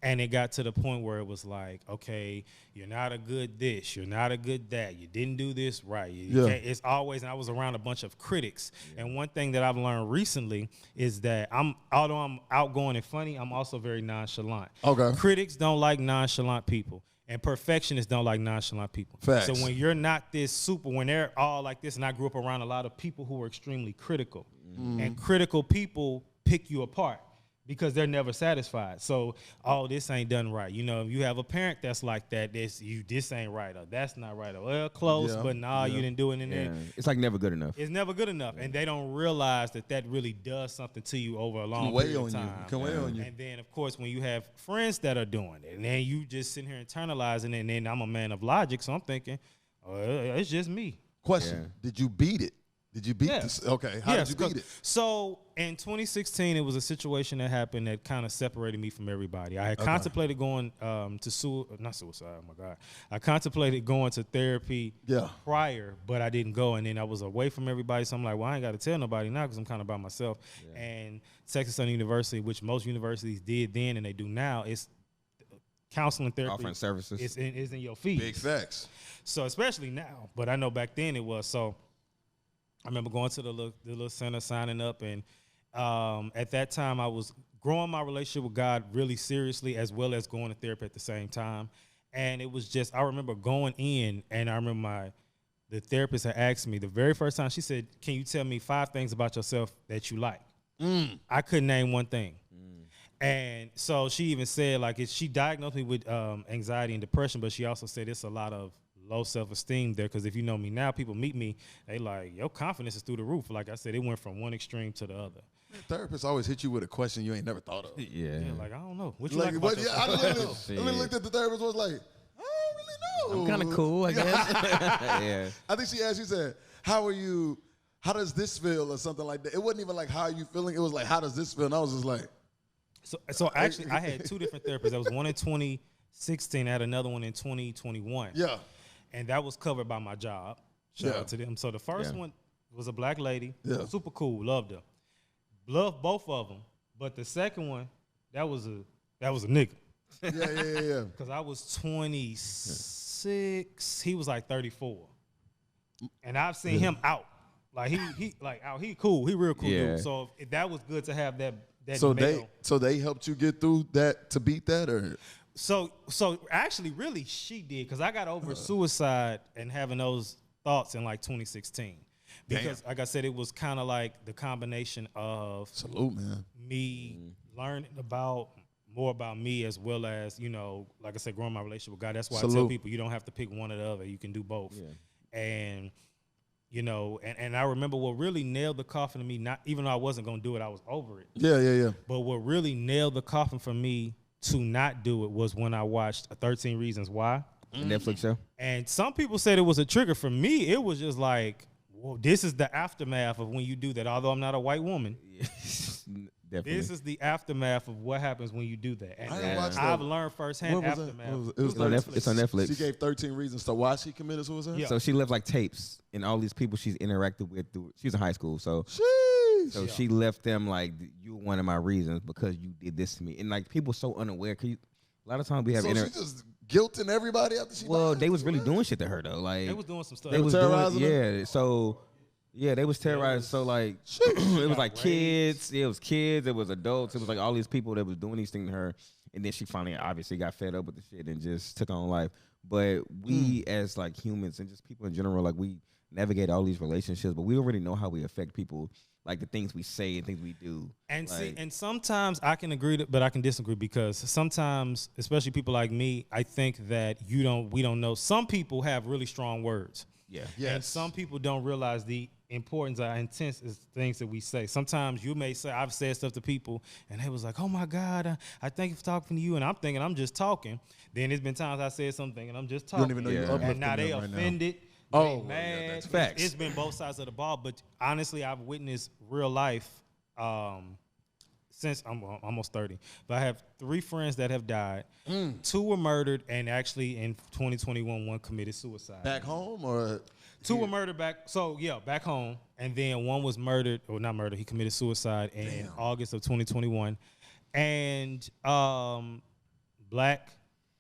And it got to the point where it was like, okay, you're not a good this, you're not a good that, you didn't do this right. You can't, it's always, and I was around a bunch of critics. Yeah. And one thing that I've learned recently is that although I'm outgoing and funny, I'm also very nonchalant. Okay. Critics don't like nonchalant people. And perfectionists don't like nonchalant people. Facts. So when you're not this super, when they're all like this, and I grew up around a lot of people who were extremely critical. And critical people pick you apart because they're never satisfied. So, oh, this ain't done right. You know, if you have a parent that's like that, this ain't right, or that's not right, or well, close, but nah, you didn't do it in there. It's like never good enough. It's never good enough. And they don't realize that really does something to you over a long period of time. Can weigh on you. And then, of course, when you have friends that are doing it, and then you just sitting here internalizing it, and then I'm a man of logic, so I'm thinking, oh, it's just me. Question: Did you beat it? Did you beat this? Okay. How did you beat it? So in 2016, it was a situation that happened that kind of separated me from everybody. I had contemplated going not suicide. Oh my God! I contemplated going to therapy prior, but I didn't go, and then I was away from everybody. So I'm like, well, I ain't got to tell nobody now because I'm kind of by myself. Yeah. And Texas Southern University, which most universities did then and they do now, is counseling therapy offering services. Is in your fees. Big facts. So especially now, but I know back then it was so. I remember going to the little center, signing up, and at that time I was growing my relationship with God really seriously, as well as going to therapy at the same time. And it was just, I remember going in, and I remember the therapist had asked me the very first time. She said, "Can you tell me 5 things about yourself that you like?" I couldn't name one thing. And so she even said, like, she diagnosed me with anxiety and depression, but she also said it's a lot of low self-esteem there, because if you know me now, people meet me, they like, your confidence is through the roof. Like I said, it went from one extreme to the other. Therapists always hit you with a question you ain't never thought of. Yeah, like, I don't know. What you like about I literally looked at the therapist, was like, I don't really know. I'm kind of cool, I guess. Yeah. I think she asked, she said, how are you, how does this feel, or something like that. It wasn't even like, how are you feeling? It was like, how does this feel? And I was just like. So actually, I had 2 different therapists. There was one in 2016. I had another one in 2021. Yeah. And that was covered by my job. Shout out to them. So the first one was a black lady. Yeah. Super cool. Loved her. Loved both of them. But the second one, that was a nigga. Yeah. Because I was 26. He was like 34. And I've seen him out. Like he like out. He cool. He real cool dude. So that was good to have that so male. they helped you get through that, to beat that, or? So actually, really, she did, because I got over suicide and having those thoughts in like 2016. Because, like I said, it was kind of like the combination of me learning more about me, as well as, you know, like I said, growing my relationship with God. That's why I tell people you don't have to pick one or the other. You can do both. Yeah. And, you know, and I remember what really nailed the coffin to me, not even though I wasn't going to do it, I was over it. Yeah. But what really nailed the coffin for me to not do it was when I watched 13 Reasons Why. The Netflix show. And some people said it was a trigger. For me, it was just like, well, this is the aftermath of when you do that. Although I'm not a white woman, Definitely. This is the aftermath of what happens when you do that. And I've learned firsthand aftermath. It's on Netflix. She gave 13 reasons to why she committed suicide? Yeah. So she left like tapes and all these people she's interacted with. She was in high school. So she left them like, you were one of my reasons because you did this to me. And like people so unaware. A lot of times we have she just guilting everybody after she died? they was really doing shit to her though. Like They was doing some stuff. They was terrorizing doing, her? yeah. So yeah, they was terrorized. So like, it was like kids. Yeah, it was kids. It was adults. It was like all these people that was doing these things to her. And then she finally obviously got fed up with the shit and just took on life. But we as like humans and just people in general, like we navigate all these relationships, but we don't really know how we affect people, like the things we say and things we do. And like, see, and sometimes I can agree, but I can disagree because sometimes, especially people like me, I think that we don't know. Some people have really strong words. yeah. And some people don't realize the importance or intense is things that we say. Sometimes you may say, I've said stuff to people and they was like, oh my God, I thank you for talking to you. And I'm thinking I'm just talking. Then there's been times I said something and I'm just talking. You don't even know you're uplifting and now they them right offended. Oh, They mad. that's facts. It's been both sides of the ball. But honestly, I've witnessed real life since I'm almost 30. But I have 3 friends that have died. 2 were murdered, and actually in 2021, 1 committed suicide. Back home or 2 were murdered back home, and then 1 was murdered, or not murdered, he committed suicide in August of 2021. And black,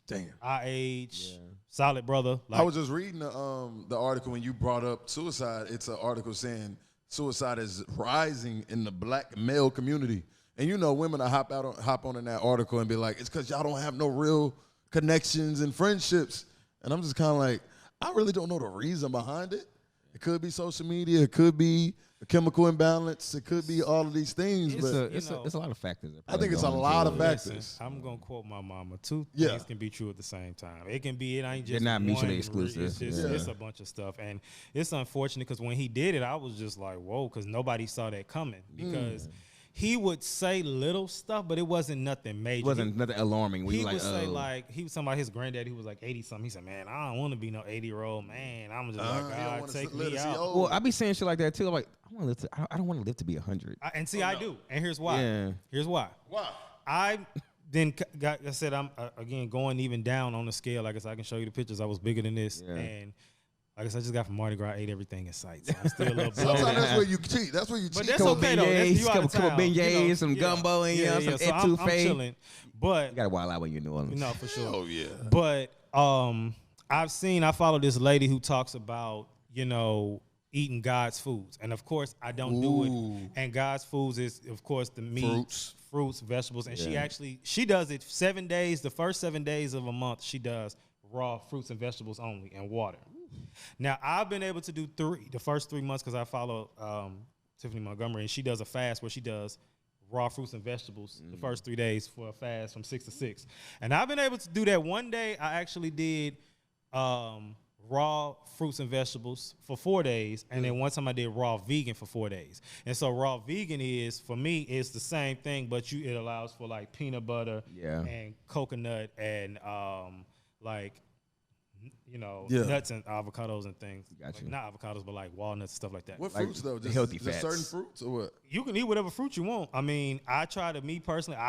damn. our age, solid brother. I was just reading the article when you brought up suicide. It's an article saying suicide is rising in the black male community. And you know, women hop on in that article and be like, it's because y'all don't have no real connections and friendships. And I'm just kind of like, I really don't know the reason behind it. It could be social media. It could be a chemical imbalance. It could be all of these things. It's a lot of factors. I think it's a lot of Listen, factors. I'm gonna quote my mama. 2 Yeah. things can be true at the same time. It can be. It ain't just. They're not mutually one exclusive. It's, just, it's a bunch of stuff, and it's unfortunate because when he did it, I was just like, whoa, because nobody saw that coming. Because he would say little stuff, but it wasn't nothing major. It wasn't nothing alarming. He would say like he was talking about his granddad. He was like 80 something. He said, "Man, I don't want to be no 80-year-old man. I'm just like, God, take me out." Well, I be saying shit like that too. I'm like, I don't want to live to be 100. And see, I do. And here's why. Yeah. Here's why. Why? I then got. I said I'm again going even down on the scale. Like I said, I can show you the pictures. I was bigger than this, and like I said, I just got from Mardi Gras. I ate everything in sight. So I'm still a little bloated. Sometimes that's where you cheat. That's where you cheat. But that's okay though. That's, you out of couple town, beignets, some gumbo, and some So I'm etouffee. chilling. But You gotta wild out when you're in New Orleans. no, for sure. Oh yeah. But I follow this lady who talks about, eating God's foods. And of course I don't do it. And God's foods is of course the meat, fruits, vegetables. And she does it 7 days, the first 7 days of a month, she does raw fruits and vegetables only and water. Now I've been able to do the first 3 months because I follow Tiffany Montgomery, and she does a fast where she does raw fruits and vegetables the first 3 days for a fast from 6 to 6. And I've been able to do that. One day I actually did raw fruits and vegetables for 4 days, and then one time I did raw vegan for 4 days. And so raw vegan is, for me, it's the same thing, but it allows for like peanut butter and coconut and nuts and avocados and things. Gotcha. Like, not avocados, but like walnuts and stuff like that. What fruits though? Just healthy just fats. certain fruits or what? You can eat whatever fruit you want. I mean, I try to, me personally,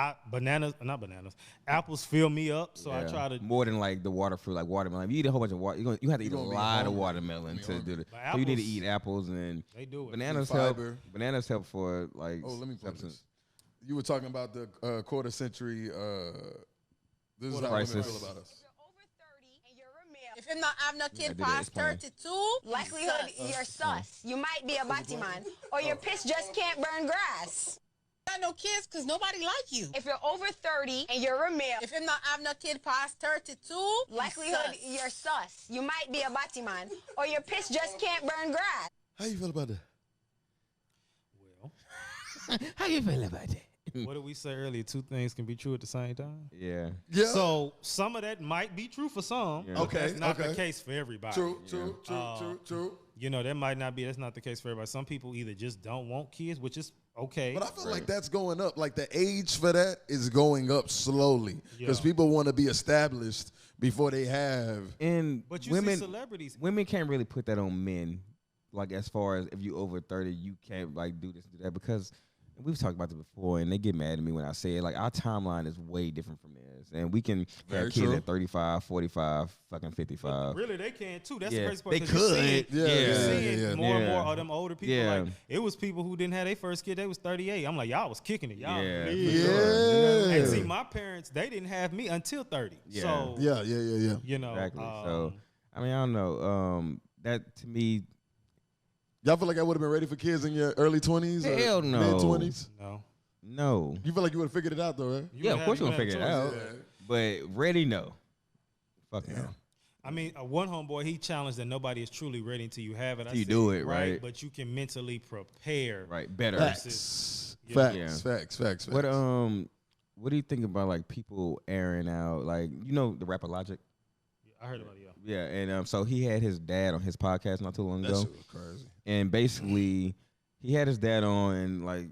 apples fill me up, so I try to. More than like the water fruit, like watermelon. If you eat a whole bunch of water, you have to eat a lot of watermelon to do it. So you need to eat apples and They do it. bananas Fiber. help. Bananas help for like. Oh, let me put substance. this. You were talking about the quarter century. This is how women crisis. feel about us. Over 30 and you're a male. If I'm not kid I did it. past It's fine. 32, likelihood you're sus. You might be a Batman, or your piss just can't burn grass. Got no kids because nobody like you. If you're over 30 and you're a male, if I'm not kid past 32, likelihood you're sus. You might be a Batman, or your piss just can't burn grass. How you feel about that? Well, How you feel about that? what did we say earlier? 2 things can be true at the same time. Yeah. Yeah. So some of that might be true for some. Yeah. But Okay, that's not okay. the case for everybody. True. That might not be. That's not the case for everybody. Some people either just don't want kids, which is okay. But I feel like that's going up. Like the age for that is going up slowly because people want to be established before they have. And But you women, see celebrities. women can't really put that on men. Like as far as if you over 30, you can't like do this, do that because we've talked about this before, and they get mad at me when I say it. Like, our timeline is way different from theirs. And we can Very have kids true. at 35, 45, fucking 55. Really, they can too. That's Yeah, the crazy part. they 'cause you're could. seeing Yeah. more and Yeah. more of them older people. Yeah. Like, it was people who didn't have their first kid. They was 38. I'm like, y'all was kicking it. Y'all Yeah, lived. for Yeah. sure. And see, my parents, they didn't have me until 30. Yeah. So, Yeah. you know. Exactly. So, I mean, I don't know. That, to me, Y'all feel like I would have been ready for kids in your early 20s? Hell no. Mid-20s? no. You feel like you would have figured it out, though, right? You Yeah, would of course you have gonna figure it out. Yeah. But ready, no. Fuck no. I mean, one homeboy, he challenged that nobody is truly ready until you have it. Till you do it, right. But you can mentally prepare. Right, better. Versus- Facts. What do you think about, like, people airing out, like, the rapper Logic? I heard about it, yeah. Yeah, and so he had his dad on his podcast not too long That ago. shit was crazy. And basically, he had his dad on, and, like,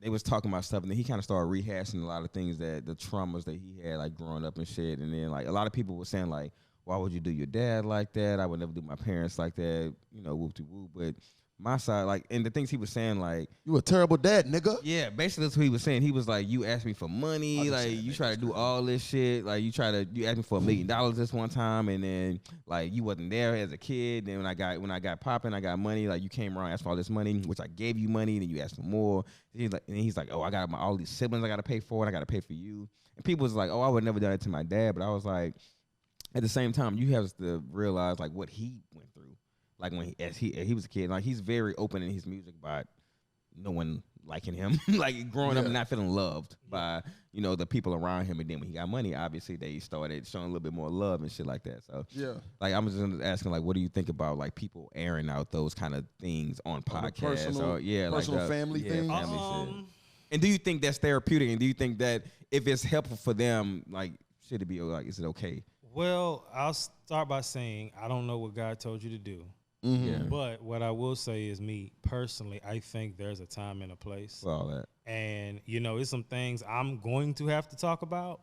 they was talking about stuff, and then he kind of started rehashing a lot of things the traumas that he had, like, growing up and shit. And then, like, a lot of people were saying, like, why would you do your dad like that? I would never do my parents like that, whoop-de-whoop. But my side, like, and the things he was saying, like, You a terrible dad, nigga. yeah, basically that's what he was saying. He was like, you asked me for money, like, you try to do all this shit, like, you asked me for $1 million this one time, and then, like, you wasn't there as a kid. Then when I got popping, I got money, like, you came around, asked for all this money, which I gave you money, then you asked for more. He's like, oh, I got all these siblings I got to pay for, and I got to pay for you. And people was like, oh, I would never do that to my dad. But I was like, at the same time, you have to realize, like, what he went through. Like, when he was a kid, like, he's very open in his music about no one liking him, like, growing up and not feeling loved by, the people around him. And then when he got money, obviously they started showing a little bit more love and shit like that. So, like, I'm just asking, like, what do you think about, like, people airing out those kind of things on podcasts? Personal family things? Family shit. And do you think that's therapeutic? And do you think that if it's helpful for them, like, should it be, like, is it okay? Well, I'll start by saying I don't know what God told you to do. Mm-hmm. Yeah. But what I will say is, me personally, I think there's a time and a place. For all that. And, it's some things I'm going to have to talk about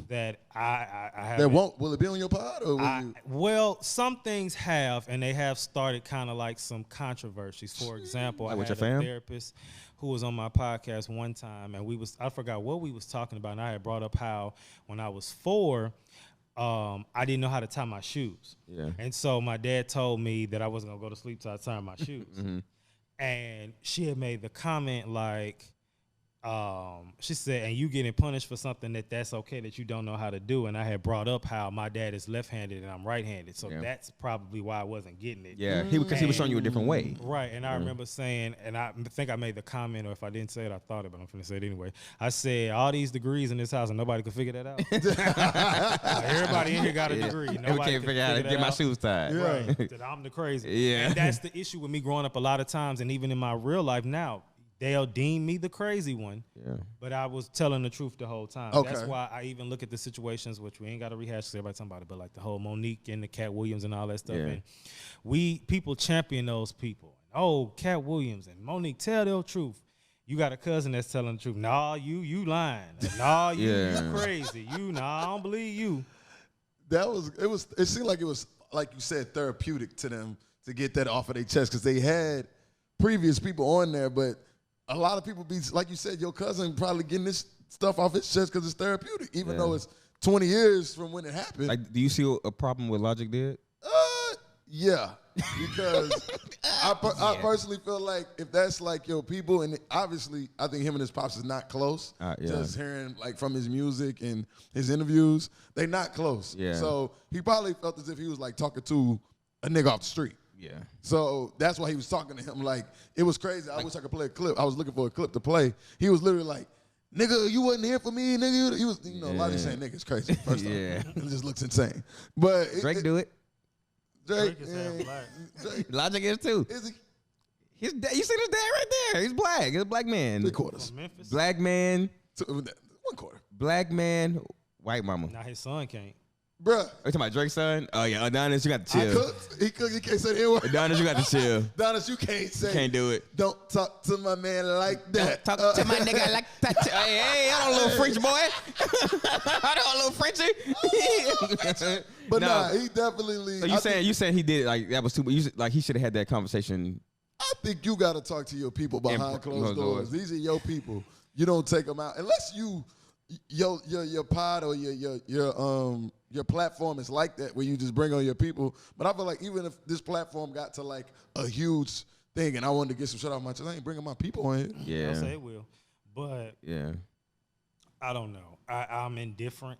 that I have. That won't. Will it be on your pod? Or will you? Well, some things have, and they have started kind of like some controversies. For example, I with had your a fam? therapist who was on my podcast one time, and I forgot what we was talking about, and I had brought up how when I was 4, I didn't know how to tie my shoes. Yeah. And so my dad told me that I wasn't going to go to sleep till I tied my shoes. And she had made the comment like, she said, and you getting punished for something that's okay that you don't know how to do. And I had brought up how my dad is left-handed and I'm right-handed. So that's probably why I wasn't getting it. Yeah, because he was showing you a different way. Right, and I remember saying, and I think I made the comment, or if I didn't say it, I thought it, but I'm going to say it anyway. I said, all these degrees in this house and nobody could figure that out. Like, everybody in here got a degree. And we Nobody can't could figure out how to get my shoes tied. Right, that I'm the crazy. Yeah. And that's the issue with me growing up a lot of times, and even in my real life now, they'll deem me the crazy one, but I was telling the truth the whole time. Okay. That's why I even look at the situations, which we ain't got to rehash because everybody talking about it, but like the whole Monique and the Cat Williams and all that stuff. Yeah. And people champion those people. Oh, Cat Williams and Monique, tell the truth. You got a cousin that's telling the truth. Nah, you lying. Nah, you crazy. I don't believe you. It seemed like it was, like you said, therapeutic to them to get that off of their chest because they had previous people on there, but a lot of people be, like you said, your cousin probably getting this stuff off his chest because it's therapeutic, even though it's 20 years from when it happened. Like, do you see a problem with Logic did? Yeah, because I personally feel like if that's like your people, and obviously I think him and his pops is not close. Just hearing like from his music and his interviews, they not close. Yeah. So he probably felt as if he was like talking to a nigga off the street. Yeah. So that's why he was talking to him. Like, it was crazy. I wish I could play a clip. I was looking for a clip to play. He was literally like, nigga, you wasn't here for me, nigga. He was, a lot of these saying nigga is crazy. First off. It just looks insane. But Drake do it. Drake is half black. Drake, Logic is too. is he? You see his dad right there. He's black. He's a black man. 3/4. Memphis? Black man. 1/4. Black man. White mama. Now his son can't. Bruh. Are you talking about Drake's son? Oh yeah, Adonis, you got to I chill. cooked. He cooked. He can't say the N-word. Adonis, you got to chill. Adonis, you can't say. Can't do it. Don't talk to my man like that. Talk to my nigga like that. Hey, hold on, little French boy. Hold on, little Frenchie. But No. nah, he definitely. So you saying he did it like that was too? Like he should have had that conversation. I think you got to talk to your people behind closed doors. These are your people. You don't take them out unless your pod or your platform is like that where you just bring on your people. But I feel like even if this platform got to like a huge thing and I wanted to get some shit off my chest, I ain't bringing my people on here. Yeah, I'll say it will, but I don't know. I'm indifferent.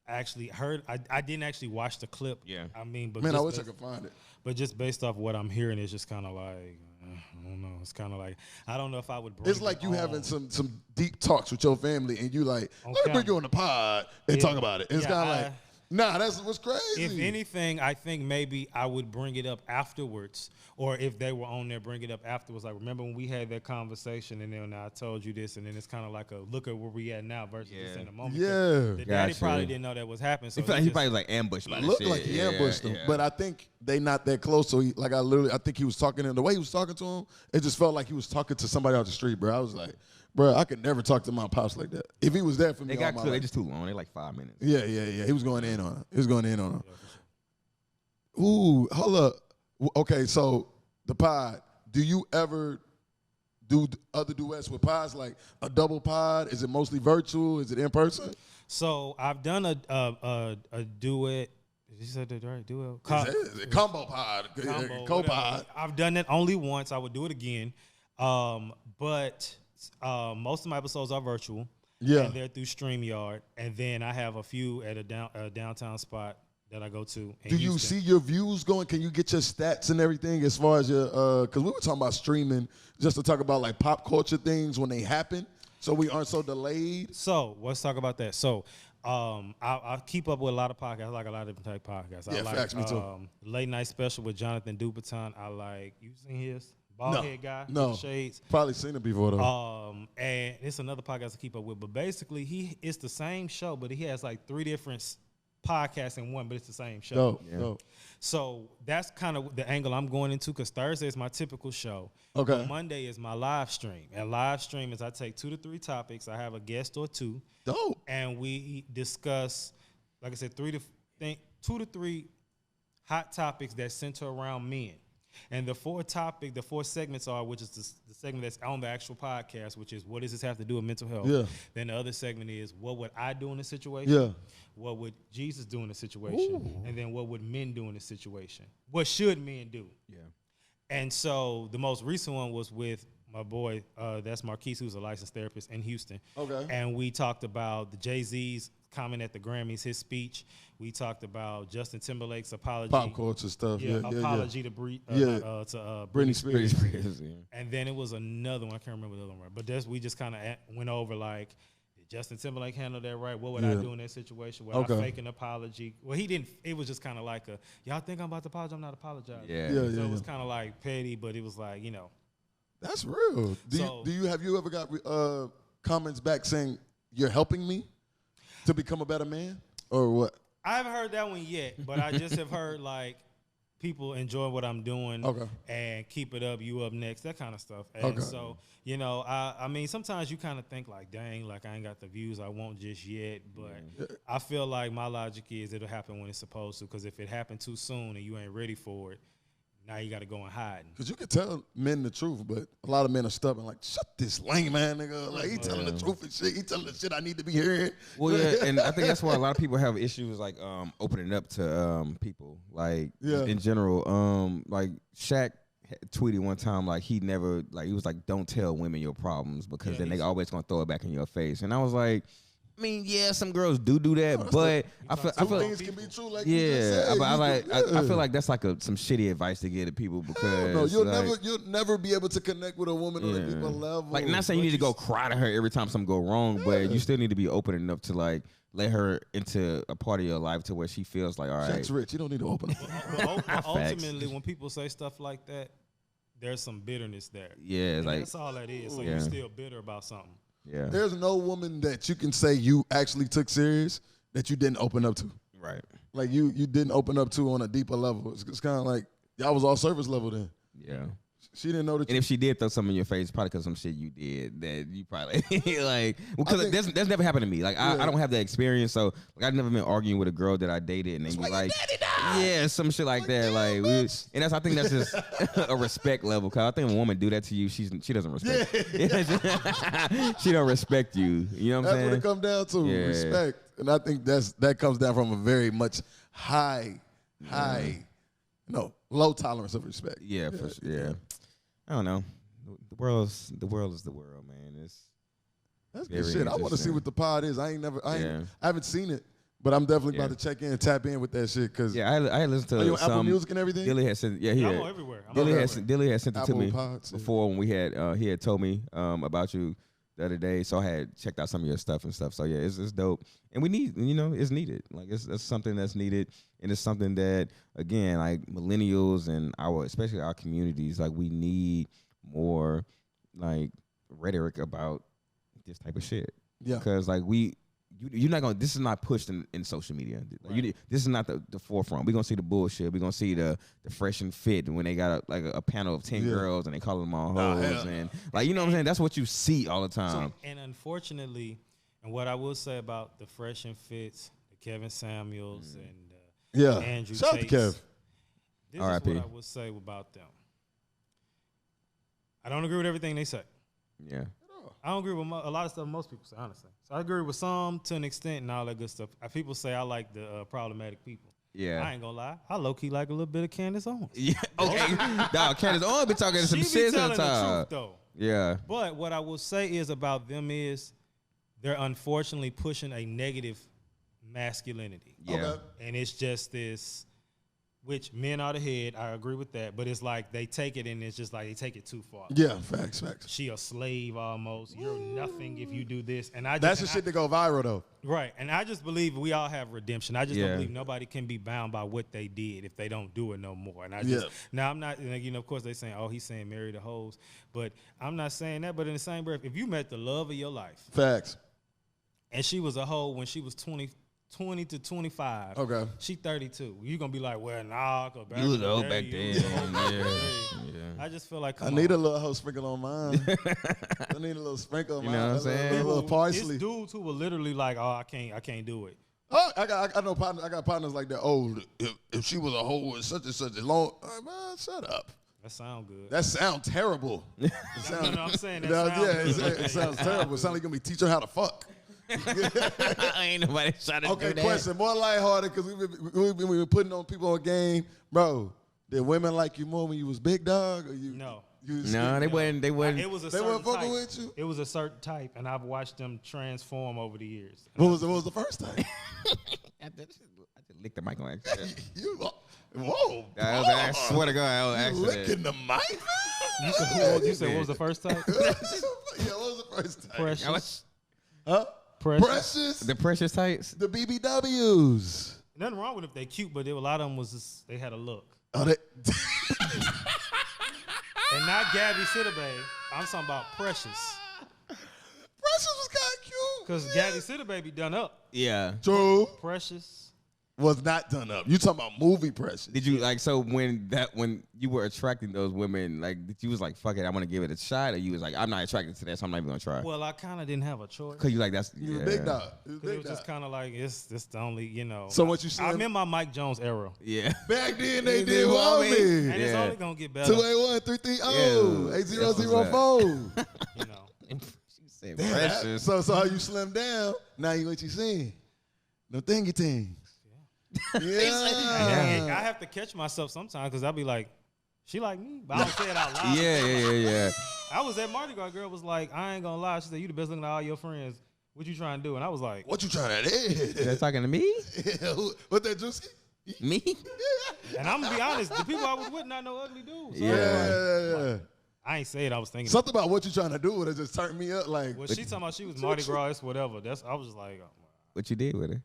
I actually heard. I didn't actually watch the clip. Yeah, I mean, but man, I wish I could find it. But just based off what I'm hearing, it's just kind of like I don't know. It's kind of like I don't know if I would. It's like you having some deep talks with your family, and you like, let me bring you on the pod and talk about it. And it's kind of like, nah, that's what's crazy. If anything, I think maybe I would bring it up afterwards, or if they were on there, bring it up afterwards. Like, remember when we had that conversation, and then I told you this, and then it's kind of like a look at where we at now versus just in a moment. Yeah, the daddy probably didn't know that was happening. So he probably was like ambushed by this looked shit. like he ambushed him, but I think they not that close. So I think he was talking to him. The way he was talking to him, it just felt like he was talking to somebody off the street, bro. I was like, bro, I could never talk to my pops like that. If he was there for me, they just too long. They like 5 minutes. Yeah. He was going in on him. Ooh, hold up. Okay, so the pod. Do you ever do other duets with pods, like a double pod? Is it mostly virtual? Is it in person? So I've done a duet. Did you say that right? Duet. Combo pod. Co-pod. I've done it only once. I would do it again. But most of my episodes are virtual. Yeah. And they're through StreamYard. And then I have a few at a downtown spot that I go to. Do you see your views going? Can you get your stats and everything as far as your, because we were talking about streaming just to talk about like pop culture things when they happen so we aren't so delayed. So let's talk about that. So I keep up with a lot of podcasts. I like a lot of different type of podcasts. Yeah, I like, facts, me too. Late Night Special with Jonathan Duberton. I like, you seen his? Bald head guy? No. Shades. Probably seen it before though. And it's another podcast to keep up with. But basically, it's the same show, but he has like 3 different podcasts in one, but it's the same show. No. So that's kind of the angle I'm going into because Thursday is my typical show. Okay. But Monday is my live stream. And live stream is I take 2 to 3 topics. I have a guest or 2. Dope. And we discuss, like I said, 2 to 3 hot topics that center around men. And the 4 segments are, which is the segment that's on the actual podcast, which is what does this have to do with mental health? Yeah. Then the other segment is what would I do in this situation? Yeah. What would Jesus do in this situation? Ooh. And then what would men do in this situation? What should men do? Yeah. And so the most recent one was with my boy, that's Marquise, who's a licensed therapist in Houston. Okay. And we talked about the Jay-Z's comment at the Grammys, his speech. We talked about Justin Timberlake's apology. Pop culture stuff. Apology to Britney Spears. And then it was another one. I can't remember the other one. But we just kind of went over like, did Justin Timberlake handle that right? What would I do in that situation? Would I fake an apology? Well, he didn't. It was just kind of like y'all think I'm about to apologize? I'm not apologizing. So it was kind of like petty, but it was like, That's real. Have you ever got comments back saying you're helping me to become a better man, or what? I haven't heard that one yet, but I just have heard like people enjoy what I'm doing and keep it up, you up next, that kind of stuff. And so, I mean, sometimes you kind of think like, dang, like I ain't got the views I want just yet, but I feel like my logic is it'll happen when it's supposed to, because if it happened too soon and you ain't ready for it, now you got to go and hide. Because you can tell men the truth, but a lot of men are stubborn. Like, shut this lame man, nigga. Like, he telling the truth and shit. He telling the shit I need to be hearing. Well, yeah, and I think that's why a lot of people have issues, like, opening up to people. Like, in general, like, Shaq tweeted one time, like, he was like, don't tell women your problems because then they always going to throw it back in your face. And I was like, I mean, yeah, some girls do that, but I feel things can be true. Like you just said. I feel like that's like some shitty advice to give to people because you'll never be able to connect with a woman on a deeper level. Like, not saying you need to go cry to her every time something go wrong, but you still need to be open enough to like let her into a part of your life to where she feels like, all right, Shaq's rich. You don't need to open up. But ultimately, when people say stuff like that, there's some bitterness there. Yeah, like that's all that is. So you're still bitter about something. Yeah. There's no woman that you can say you actually took serious that you didn't open up to. Right. Like you didn't open up to on a deeper level. It's kind of like y'all was all surface level then. Yeah. She didn't know that. And if she did throw something in your face, probably because some shit you did that you probably like. Because that's never happened to me. Like I don't have that experience, so like I've never been arguing with a girl that I dated and they be like, Yeah, some shit like that. Like, and I think that's just a respect level. Cause I think when a woman do that to you, she doesn't respect. You. She don't respect you. You know what I'm saying? That's what it comes down to, respect. And I think that comes down from a very much high, low tolerance of respect. Yeah, for sure. Yeah. I don't know. The world is the world, man. That's good shit. I want to see what the pod is. I haven't seen it, but I'm definitely about to check in and tap in with that shit. Cause I listened to. Are you on Apple Music and everything? Dilly had sent. Yeah, I'm everywhere. Dilly had sent it to me Pods, before when he had told me about you the other day. So I had checked out some of your stuff and stuff. So yeah, it's dope, and we need, it's needed. Like it's something that's needed, and it's something that, again, like millennials and especially our communities, like we need more like rhetoric about this type of shit. Yeah. Because like you're not gonna. This is not pushed in social media. Like, this is not the forefront. We're gonna see the bullshit. We're gonna see the fresh and fit when they got a panel of 10 girls and they call them all hoes and like, you know what I'm saying. That's what you see all the time. And unfortunately, and what I will say about the fresh and fits, the Kevin Samuels and Andrew Shout out to Tates, Kev. this is what I will say about them. I don't agree with everything they say. Yeah. I don't agree with a lot of stuff most people say, honestly. So I agree with some to an extent and all that good stuff. People say I like the problematic people. Yeah. I ain't gonna lie. I low-key like a little bit of Candace Owens. Yeah. Okay. Dog, Candace Owens be talking some shit sometimes. The truth, though. Yeah. But what I will say is about them is they're unfortunately pushing a negative masculinity. Yeah. Okay. And it's just this, which men are the head. I agree with that. But it's like they take it and it's just like they take it too far. Yeah, facts. She a slave almost. You're nothing if you do this. And that's the shit that go viral though. Right. And I just believe we all have redemption. I just don't believe nobody can be bound by what they did if they don't do it no more. And I just now I'm not, of course they saying, oh, he's saying marry the hoes. But I'm not saying that. But in the same breath, if you met the love of your life. Facts. And she was a hoe when she was 20 to 25. Okay. She 32. You're going to be like, well, nah. You was old back then. I just feel like, I need a little hoe sprinkle on mine. I need a little sprinkle on mine. You know what I'm saying? A little parsley. It's dudes who were literally like, oh, I can't do it. Oh, I got partners like that. Oh, if she was a hoe with such and such a long, man, shut up. That sound good. That sound terrible. No, I'm saying that it sounds terrible. It sounds like you're going to be teaching her how to fuck. Ain't nobody trying to do that. Okay, question. More lighthearted because we've been putting on people on game. Bro, did women like you more when you was big dog? Or you? No. They wouldn't. It was a they certain weren't fucking type. with you? It was a certain type, and I've watched them transform over the years. What was the first time? I just licked the mic on accident. Whoa. I swear to God, I was accident. Licking the mic? You said what was the first type? Yeah, what was the first time? Precious. Huh? Precious? The precious types? The BBWs. Nothing wrong with if they cute, but a lot of them was just, they had a look. Oh, they... And not Gabby Sidibe. I'm talking about Precious. Precious was kind of cute. Because Gabby Sidibe be done up. Yeah. True. Precious was not done up. You talking about movie Precious. Did you so when you were attracting those women, like did you was like, fuck it, I want to give it a shot, or you was like, I'm not attracted to that, so I'm not even gonna try? Well, I kind of didn't have a choice. Cause you like that's you was big dog. It was just kind of like it's the only So what you said? I'm in my Mike Jones era. Yeah. Back then they did want me. And it's only gonna get better. 281-330-8004. You know. She said Precious. So how you slim down? Now you what you seeing? No thingy things. Yeah. I have to catch myself sometimes because I'll be like, she like me, but I don't say it out loud. Yeah. I was at Mardi Gras. Girl was like, I ain't gonna lie. She said, you the best looking of all your friends. What you trying to do? And I was like, what you trying to do? They're talking to me? What that juicy? Me? And I'm gonna be honest, the people I was with not no ugly dudes. So Yeah. I ain't say it. I was thinking something about what you trying to do would have just turned me up. Like, well, she talking about she was Mardi Gras, it's whatever. I was just like, oh, what you did with her?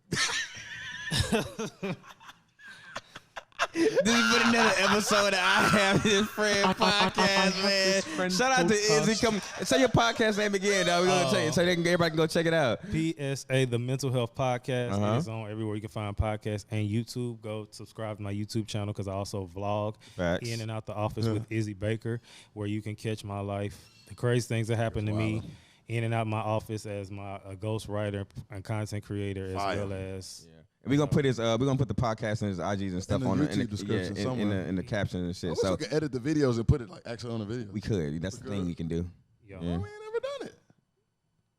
This is for another episode of I Have This Friend podcast, man. Shout out to Izzy. Come say your podcast name again, dog. We're gonna check it so everybody can go check it out. PSA, the Mental Health Podcast. It's on everywhere you can find podcasts and YouTube. Go subscribe to my YouTube channel because I also vlog in and out the office with Izzy Baker, where you can catch my life, the crazy things that happen to me, in and out my office as my a ghostwriter and content creator, as well as. We're gonna put his we're gonna put the podcast and his IGs and stuff the on YouTube description somewhere. in the captions and shit. I wish we could edit the videos and put it like actually on the video. We could. That's the thing we can do. Yo. We ain't never done it.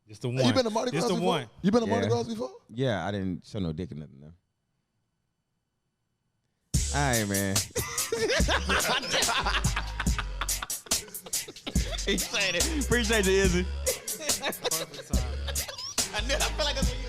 Just the one. Hey, you been to Mardi Gras Just the before? one. You been to Mardi Gras before? Yeah, I didn't show no dick or nothing though. All right, man. Appreciate it. Appreciate you, Izzy. Perfect time. I feel like that's what you